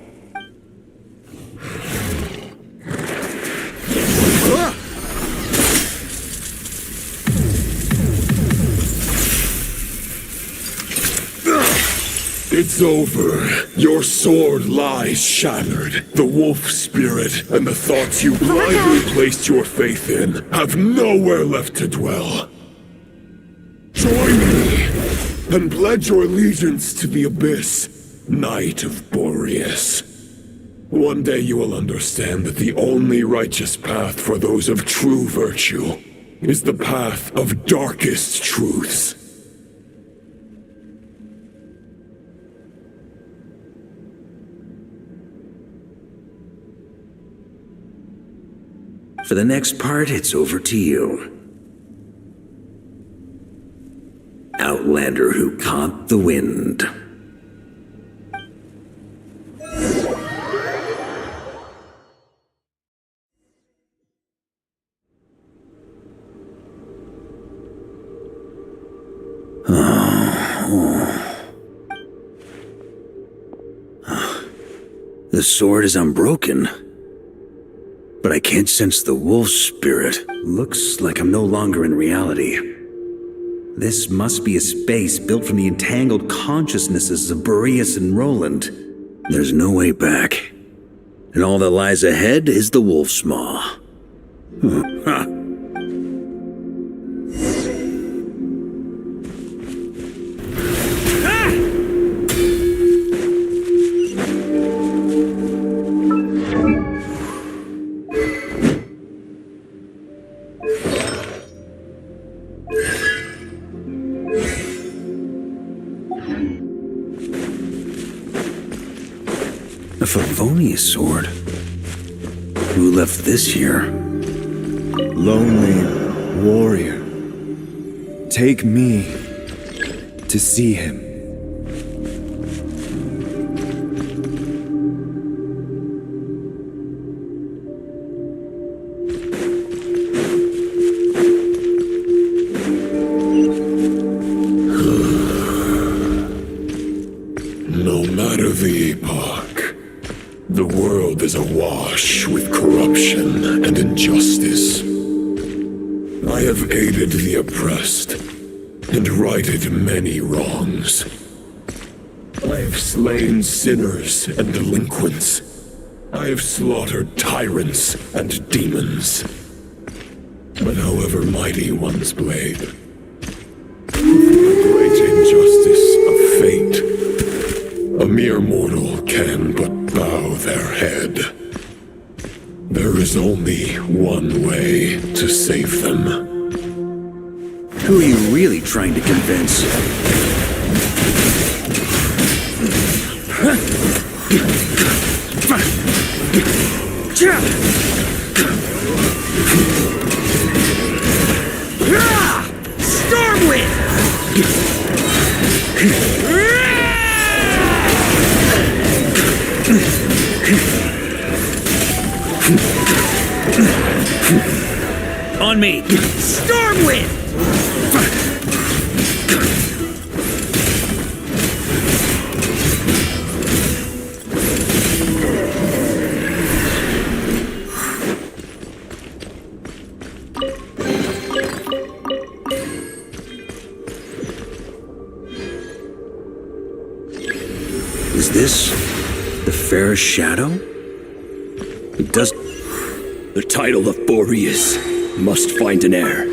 It's over. Your sword lies shattered. The wolf spirit and the thoughts you blindly placed your faith in have nowhere left to dwell. Join me and pledge your allegiance to the abyss, Knight of Boreas. One day you will understand that the only righteous path for those of true virtue is the path of darkest truths. For the next part, it's over to you. Outlander who caught the wind. The sword is unbroken, but I can't sense the wolf spirit. Looks like I'm no longer in reality. This must be a space built from the entangled consciousnesses of Boreas and Roland. There's no way back. And all that lies ahead is the wolf's maw. Huh. A Favonius sword? Who left this here? Lonely warrior, take me to see him. No matter the epoch, the world is awash with corruption and injustice. I have aided the oppressed and righted many wrongs. I have slain sinners and delinquents. I have slaughtered tyrants and demons. But however mighty one's blade, the great injustice of fate, a mere mortal can but bow their head. There is only one way to save them. Who are you really trying to convince? Stormwind! On me! Stormwind! Is this the fairest shadow? It does. The title of Boreas must find an heir.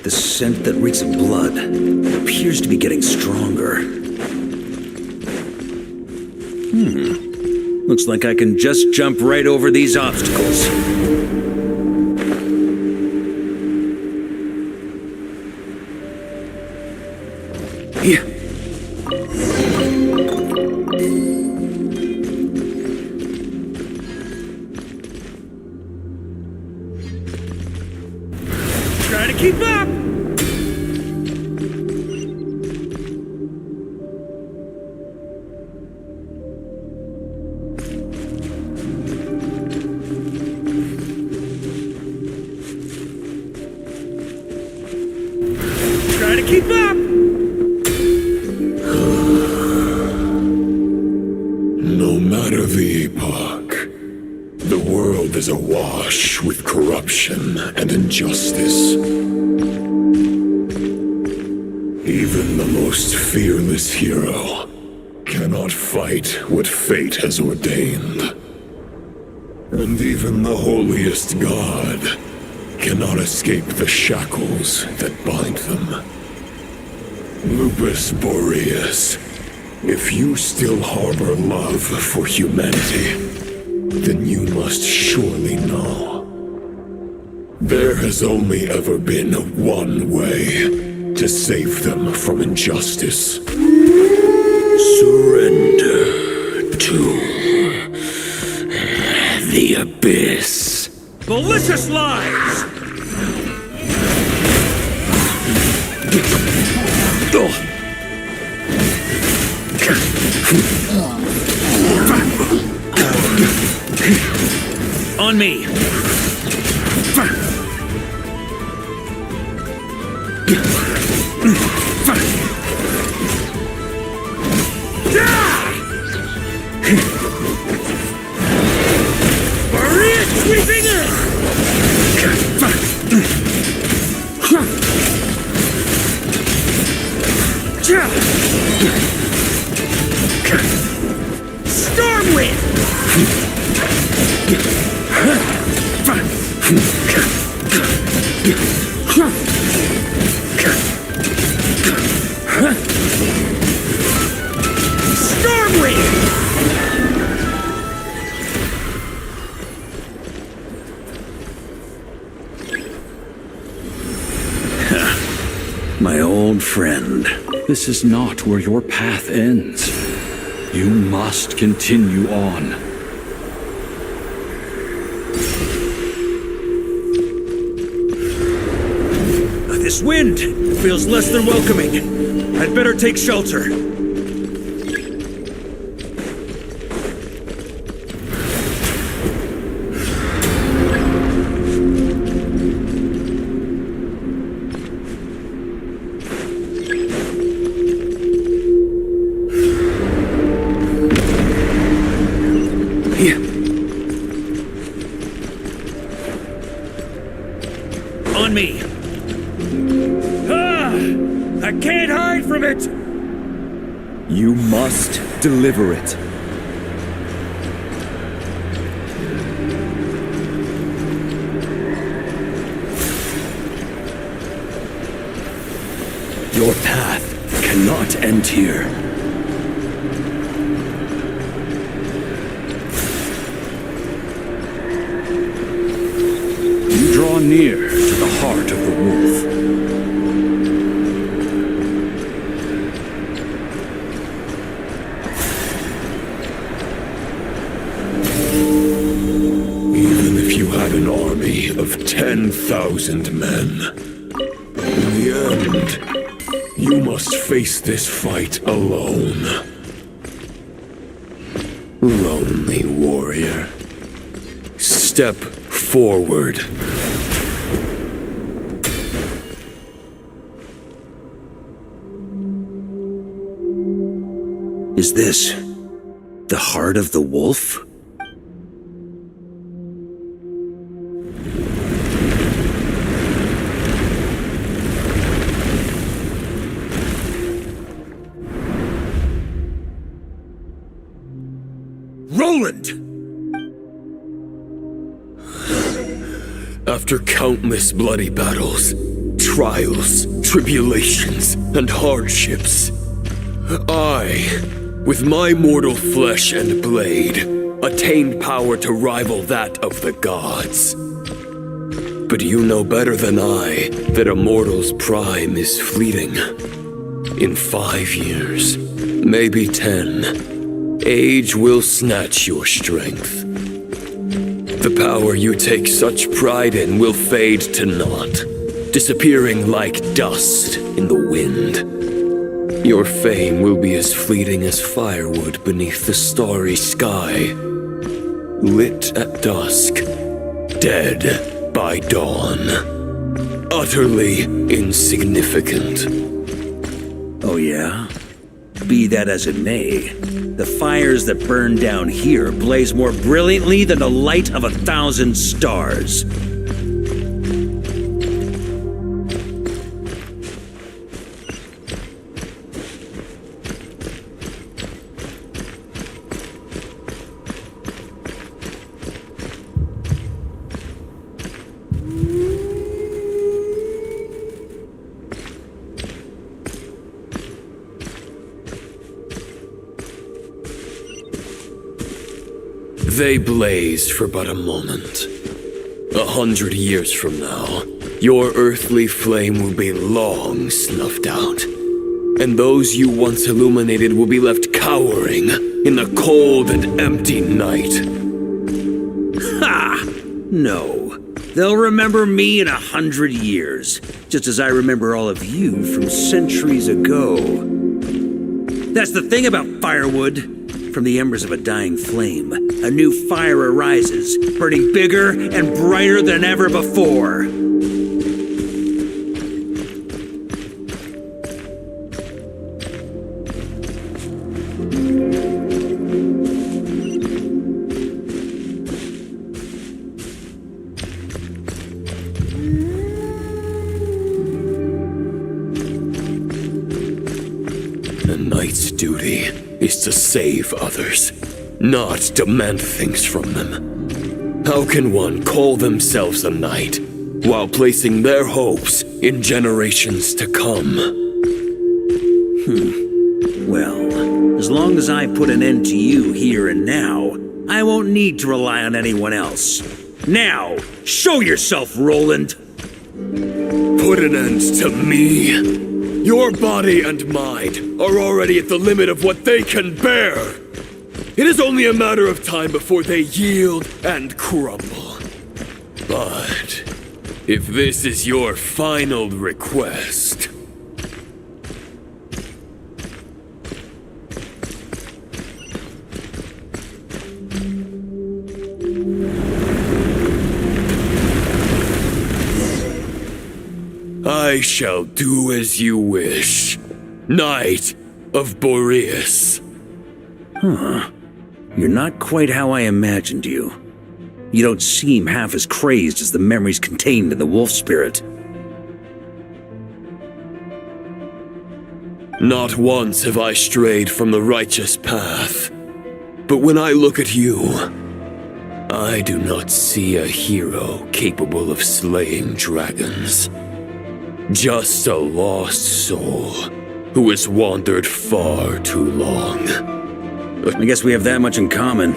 The scent that reeks of blood. It appears to be getting stronger. Looks like I can just jump right over these obstacles. Yeah. Try to keep up! Try to keep up! No matter the epoch, the world is awash with corruption and injustice. Even the most fearless hero cannot fight what fate has ordained. And even the holiest god cannot escape the shackles that bind them. Lupus Boreas, if you still harbor love for humanity, then you must surely know. There has only ever been one way to save them from injustice. Surrender to the abyss. Malicious lies! On me! Maria sweeping in! Stormwind! My old friend. This is not where your path ends. You must continue on. This wind feels less than welcoming. I'd better take shelter. On me! I can't hide from it! You must deliver it. Your path cannot end here. You draw near to the heart of the wolf. Even if you had an army of 10,000 men, in the end, you must face this fight alone. Lonely warrior. Step forward. Is this the heart of the wolf? Roland! After countless bloody battles, trials, tribulations, and hardships. I, with my mortal flesh and blade, attained power to rival that of the gods. But you know better than I that a mortal's prime is fleeting. In 5 years, maybe 10, age will snatch your strength. The power you take such pride in will fade to naught, disappearing like dust in the wind. Your fame will be as fleeting as firewood beneath the starry sky, lit at dusk, dead by dawn, utterly insignificant. Oh yeah? Be that as it may, the fires that burn down here blaze more brilliantly than the light of 1,000 stars. They blaze for but a moment. 100 years from now, your earthly flame will be long snuffed out, and those you once illuminated will be left cowering in the cold and empty night. Ha! No. They'll remember me in 100 years, just as I remember all of you from centuries ago. That's the thing about firewood. From the embers of a dying flame, a new fire arises, burning bigger and brighter than ever before. A knight's duty is to save others, not demand things from them. How can one call themselves a knight while placing their hopes in generations to come? Well, as long as I put an end to you here and now, I won't need to rely on anyone else. Now, show yourself, Roland! Put an end to me? Your body and mind are already at the limit of what they can bear. It is only a matter of time before they yield and crumble. But if this is your final request... I shall do as you wish, Knight of Boreas. Huh. You're not quite how I imagined you. You don't seem half as crazed as the memories contained in the wolf spirit. Not once have I strayed from the righteous path. But when I look at you, I do not see a hero capable of slaying dragons. Just a lost soul who has wandered far too long. I guess we have that much in common.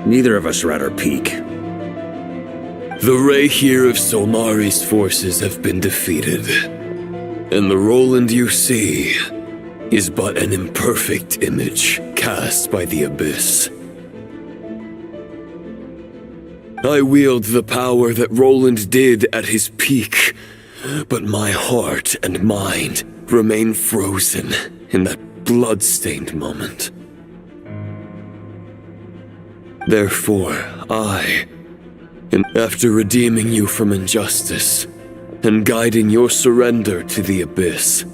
Neither of us are at our peak. The Rayhir of Solmari's forces have been defeated, and the Roland you see is but an imperfect image cast by the Abyss. I wield the power that Roland did at his peak, but my heart and mind remain frozen in that blood-stained moment. Therefore, after redeeming you from injustice and guiding your surrender to the Abyss,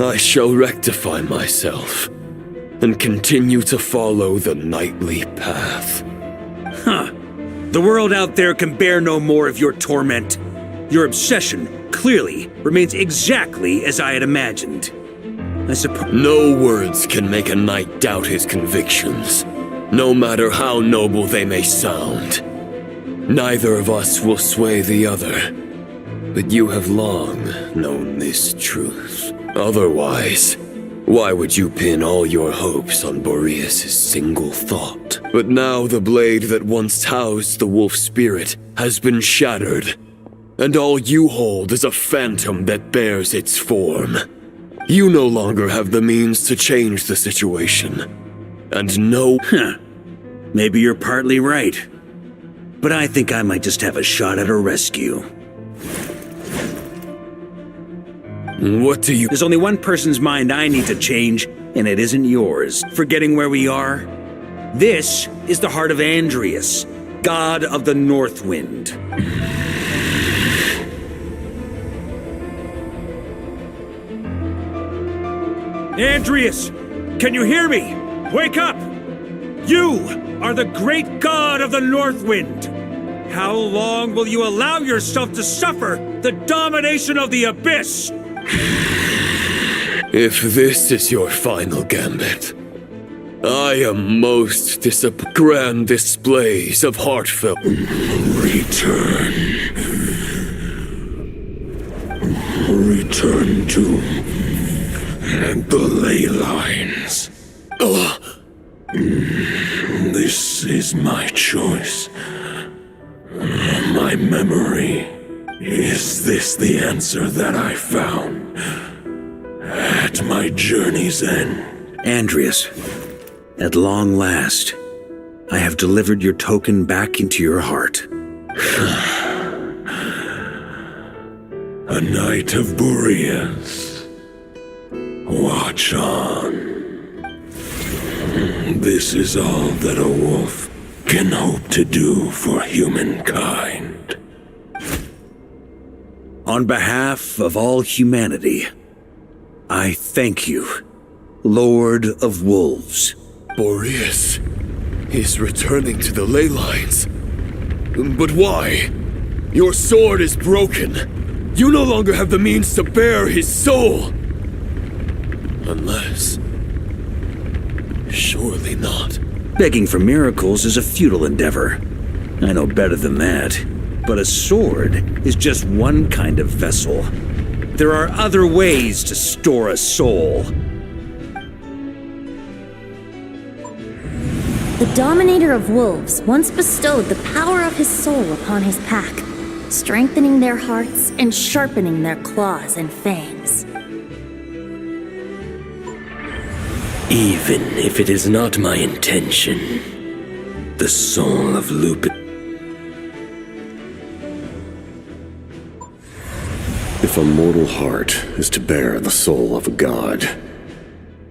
I shall rectify myself and continue to follow the knightly path. Huh. The world out there can bear no more of your torment. Your obsession clearly remains exactly as I had imagined. I suppose... No words can make a knight doubt his convictions, no matter how noble they may sound. Neither of us will sway the other. But you have long known this truth. Otherwise, why would you pin all your hopes on Boreas' single thought? But now the blade that once housed the wolf spirit has been shattered, and all you hold is a phantom that bears its form. You no longer have the means to change the situation. And no... Maybe you're partly right. But I think I might just have a shot at a rescue. What do you... There's only one person's mind I need to change, and it isn't yours. Forgetting where we are? This is the heart of Andrius, god of the North Wind. Andrius! Can you hear me? Wake up! You are the great god of the North Wind! How long will you allow yourself to suffer the domination of the Abyss? If this is your final gambit, I am most disappointed. Grand displays of heartfelt... Return to the ley lines. This is my choice. My memory. Is this the answer that I found at my journey's end? Andrius, at long last, I have delivered your token back into your heart. A knight of Boreas. Watch on. This is all that a wolf can hope to do for humankind. On behalf of all humanity, I thank you, Lord of Wolves. Boreas is returning to the ley lines. But why? Your sword is broken. You no longer have the means to bear his soul. Unless... surely not. Begging for miracles is a futile endeavor. I know better than that. But a sword is just one kind of vessel. There are other ways to store a soul. The Dominator of Wolves once bestowed the power of his soul upon his pack, strengthening their hearts and sharpening their claws and fangs. Even if it is not my intention, the soul of Lupin... If a mortal heart is to bear the soul of a god,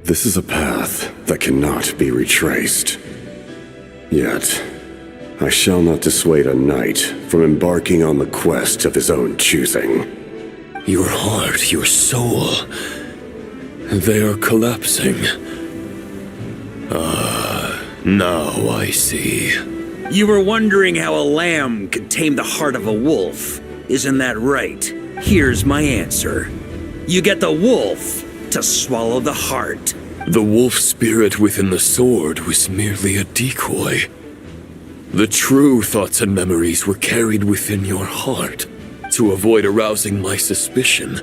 this is a path that cannot be retraced. Yet, I shall not dissuade a knight from embarking on the quest of his own choosing. Your heart, your soul, they are collapsing. Now I see. You were wondering how a lamb could tame the heart of a wolf. Isn't that right? Here's my answer. You get the wolf to swallow the heart. The wolf spirit within the sword was merely a decoy. The true thoughts and memories were carried within your heart. To avoid arousing my suspicion,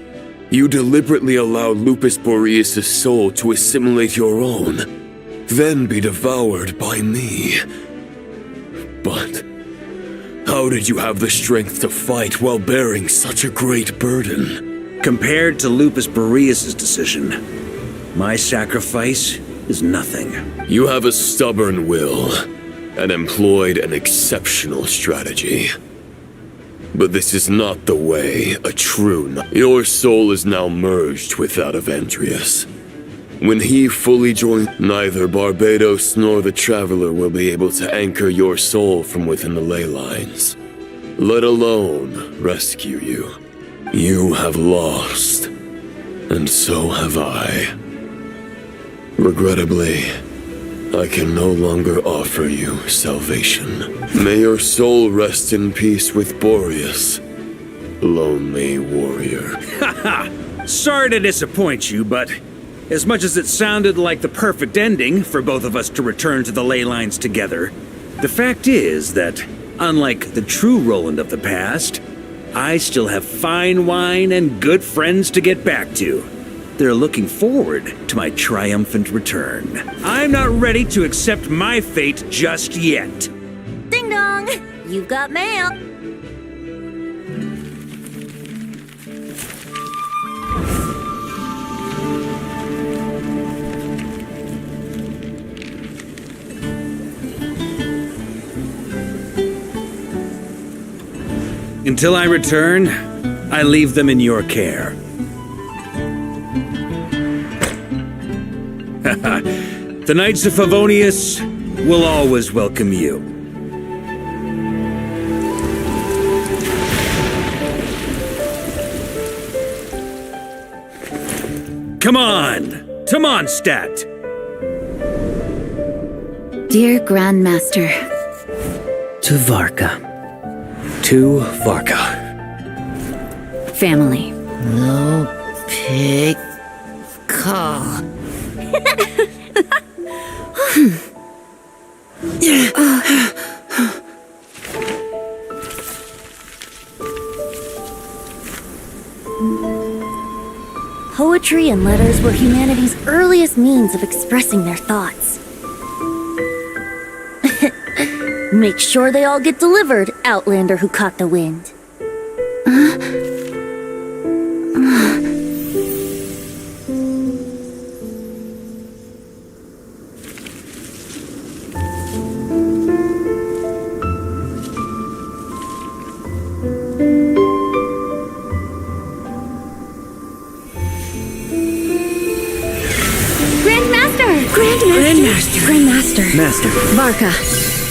you deliberately allowed Lupus Boreas' soul to assimilate your own, then be devoured by me. But how did you have the strength to fight while bearing such a great burden? Compared to Lupus Boreas' decision, my sacrifice is nothing. You have a stubborn will and employed an exceptional strategy. But this is not the way a true knight... Your soul is now merged with that of Andrius. When he fully joins, neither Barbados nor the Traveler will be able to anchor your soul from within the ley lines, let alone rescue you. You have lost, and so have I. Regrettably, I can no longer offer you salvation. May your soul rest in peace with Boreas, lonely warrior. Haha! Sorry to disappoint you, but as much as it sounded like the perfect ending for both of us to return to the ley lines together, the fact is that, unlike the true Roland of the past, I still have fine wine and good friends to get back to. They're looking forward to my triumphant return. I'm not ready to accept my fate just yet. Ding dong! You've got mail. Until I return, I leave them in your care. The Knights of Favonius will always welcome you. Come on, to Mondstadt! Dear Grandmaster. To Varka. To Varka. Family. No pig call. Poetry and letters were humanity's earliest means of expressing their thoughts. Make sure they all get delivered, Outlander who caught the wind. Grandmaster. Master. Varka.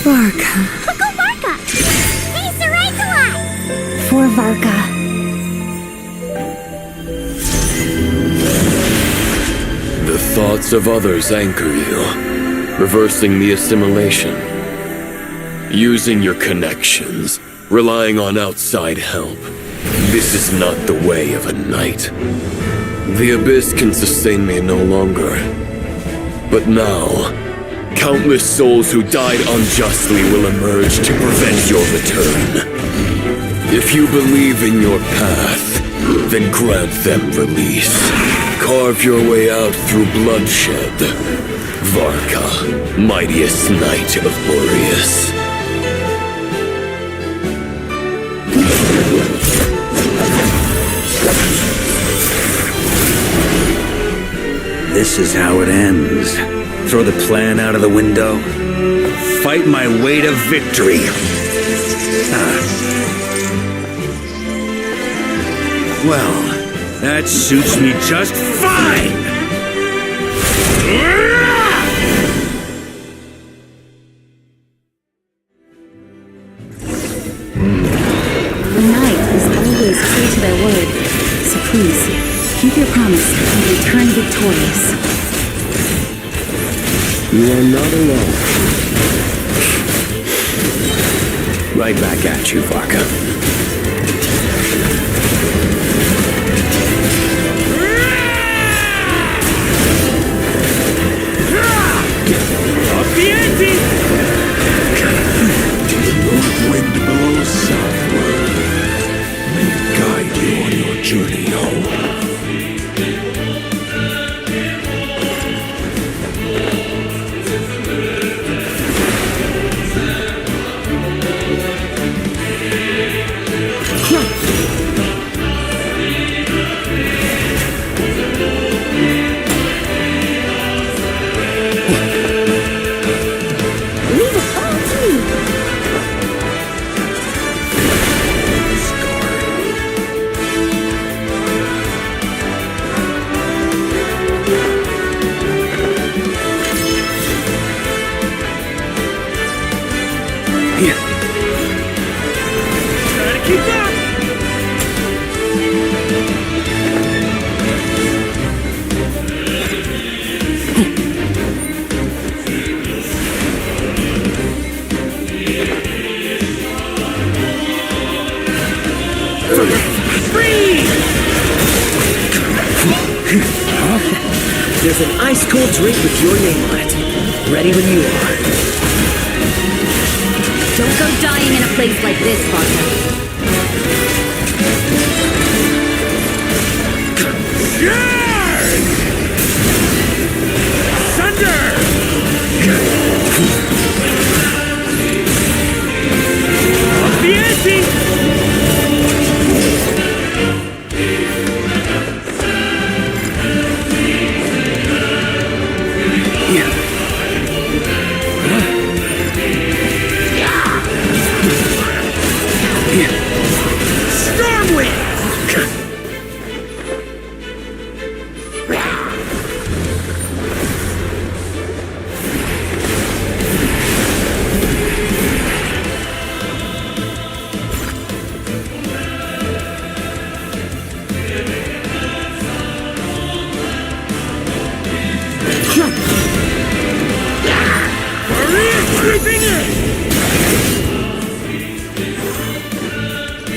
Go Varka! He's the right to us! For Varka. The thoughts of others anchor you, reversing the assimilation. Using your connections, relying on outside help. This is not the way of a knight. The Abyss can sustain me no longer. But now, countless souls who died unjustly will emerge to prevent your return. If you believe in your path, then grant them release. Carve your way out through bloodshed. Varka, mightiest knight of Boreas. This is how it ends. Throw the plan out of the window. Fight my way to victory. Well, that suits me just fine! The knight is always true to their word. So please, keep your promise and return victorious. You are not alone. Right back at you, Varka. Up the ante! The north wind blows southward. May it guide you on your journey home. There's an ice-cold drink with your name on it. Ready when you are. Don't go dying in a place like this, Varka.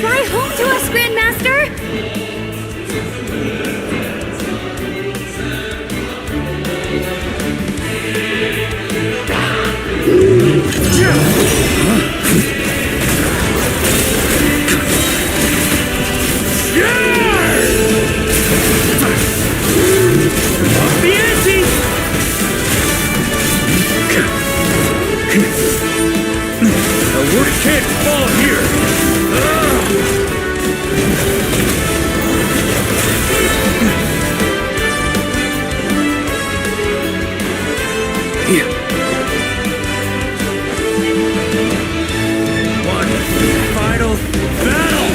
Fly home to us, Grandmaster! The work can't fall here! One final battle!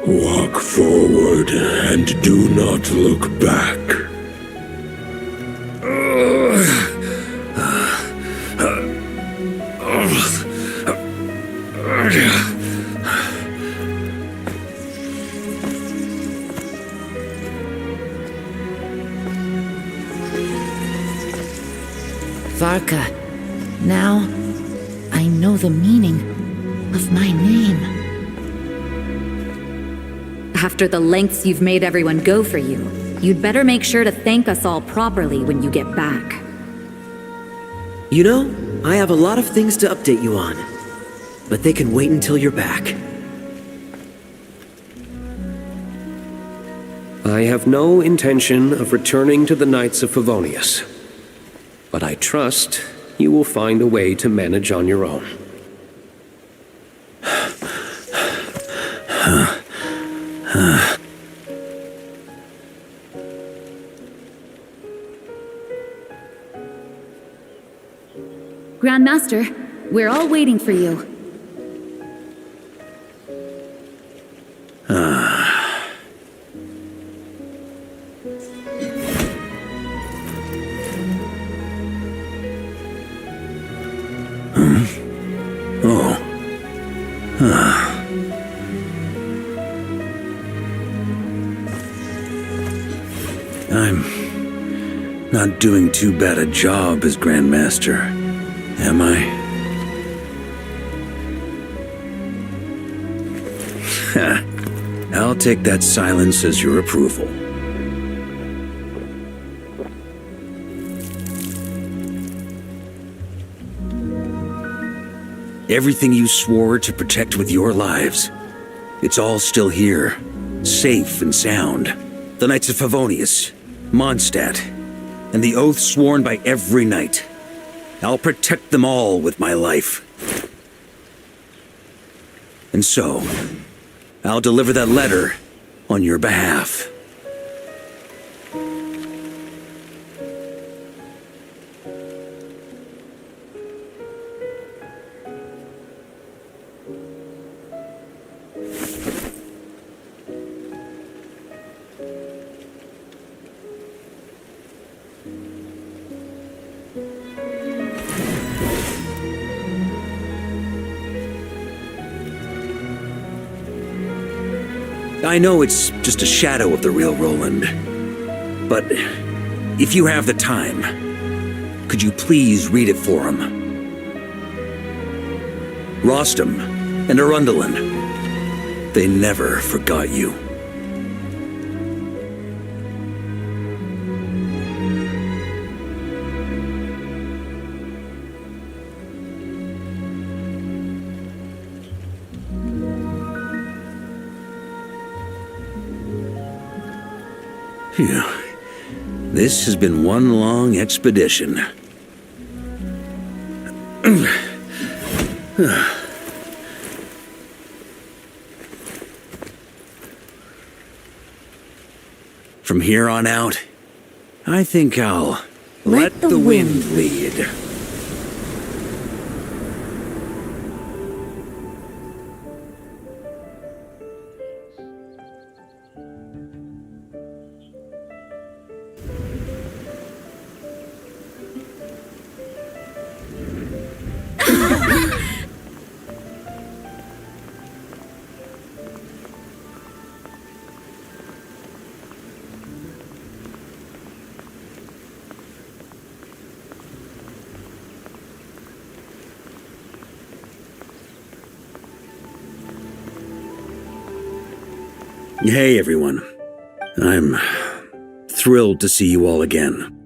Walk forward and do not look back. Varka, now I know the meaning of my name. After the lengths you've made everyone go for you, you'd better make sure to thank us all properly when you get back. You know, I have a lot of things to update you on, but they can wait until you're back. I have no intention of returning to the Knights of Favonius, but I trust you will find a way to manage on your own. Grandmaster, we're all waiting for you. I'm not doing too bad a job as Grandmaster, am I? I'll take that silence as your approval. Everything you swore to protect with your lives, it's all still here, safe and sound. The Knights of Favonius, Mondstadt, and the oath sworn by every knight. I'll protect them all with my life. And so, I'll deliver that letter on your behalf. I know it's just a shadow of the real Roland, but if you have the time, could you please read it for him? Rostam and Arundel, they never forgot you. Phew. This has been one long expedition. From here on out, I think I'll let the wind lead. Hey everyone. I'm thrilled to see you all again.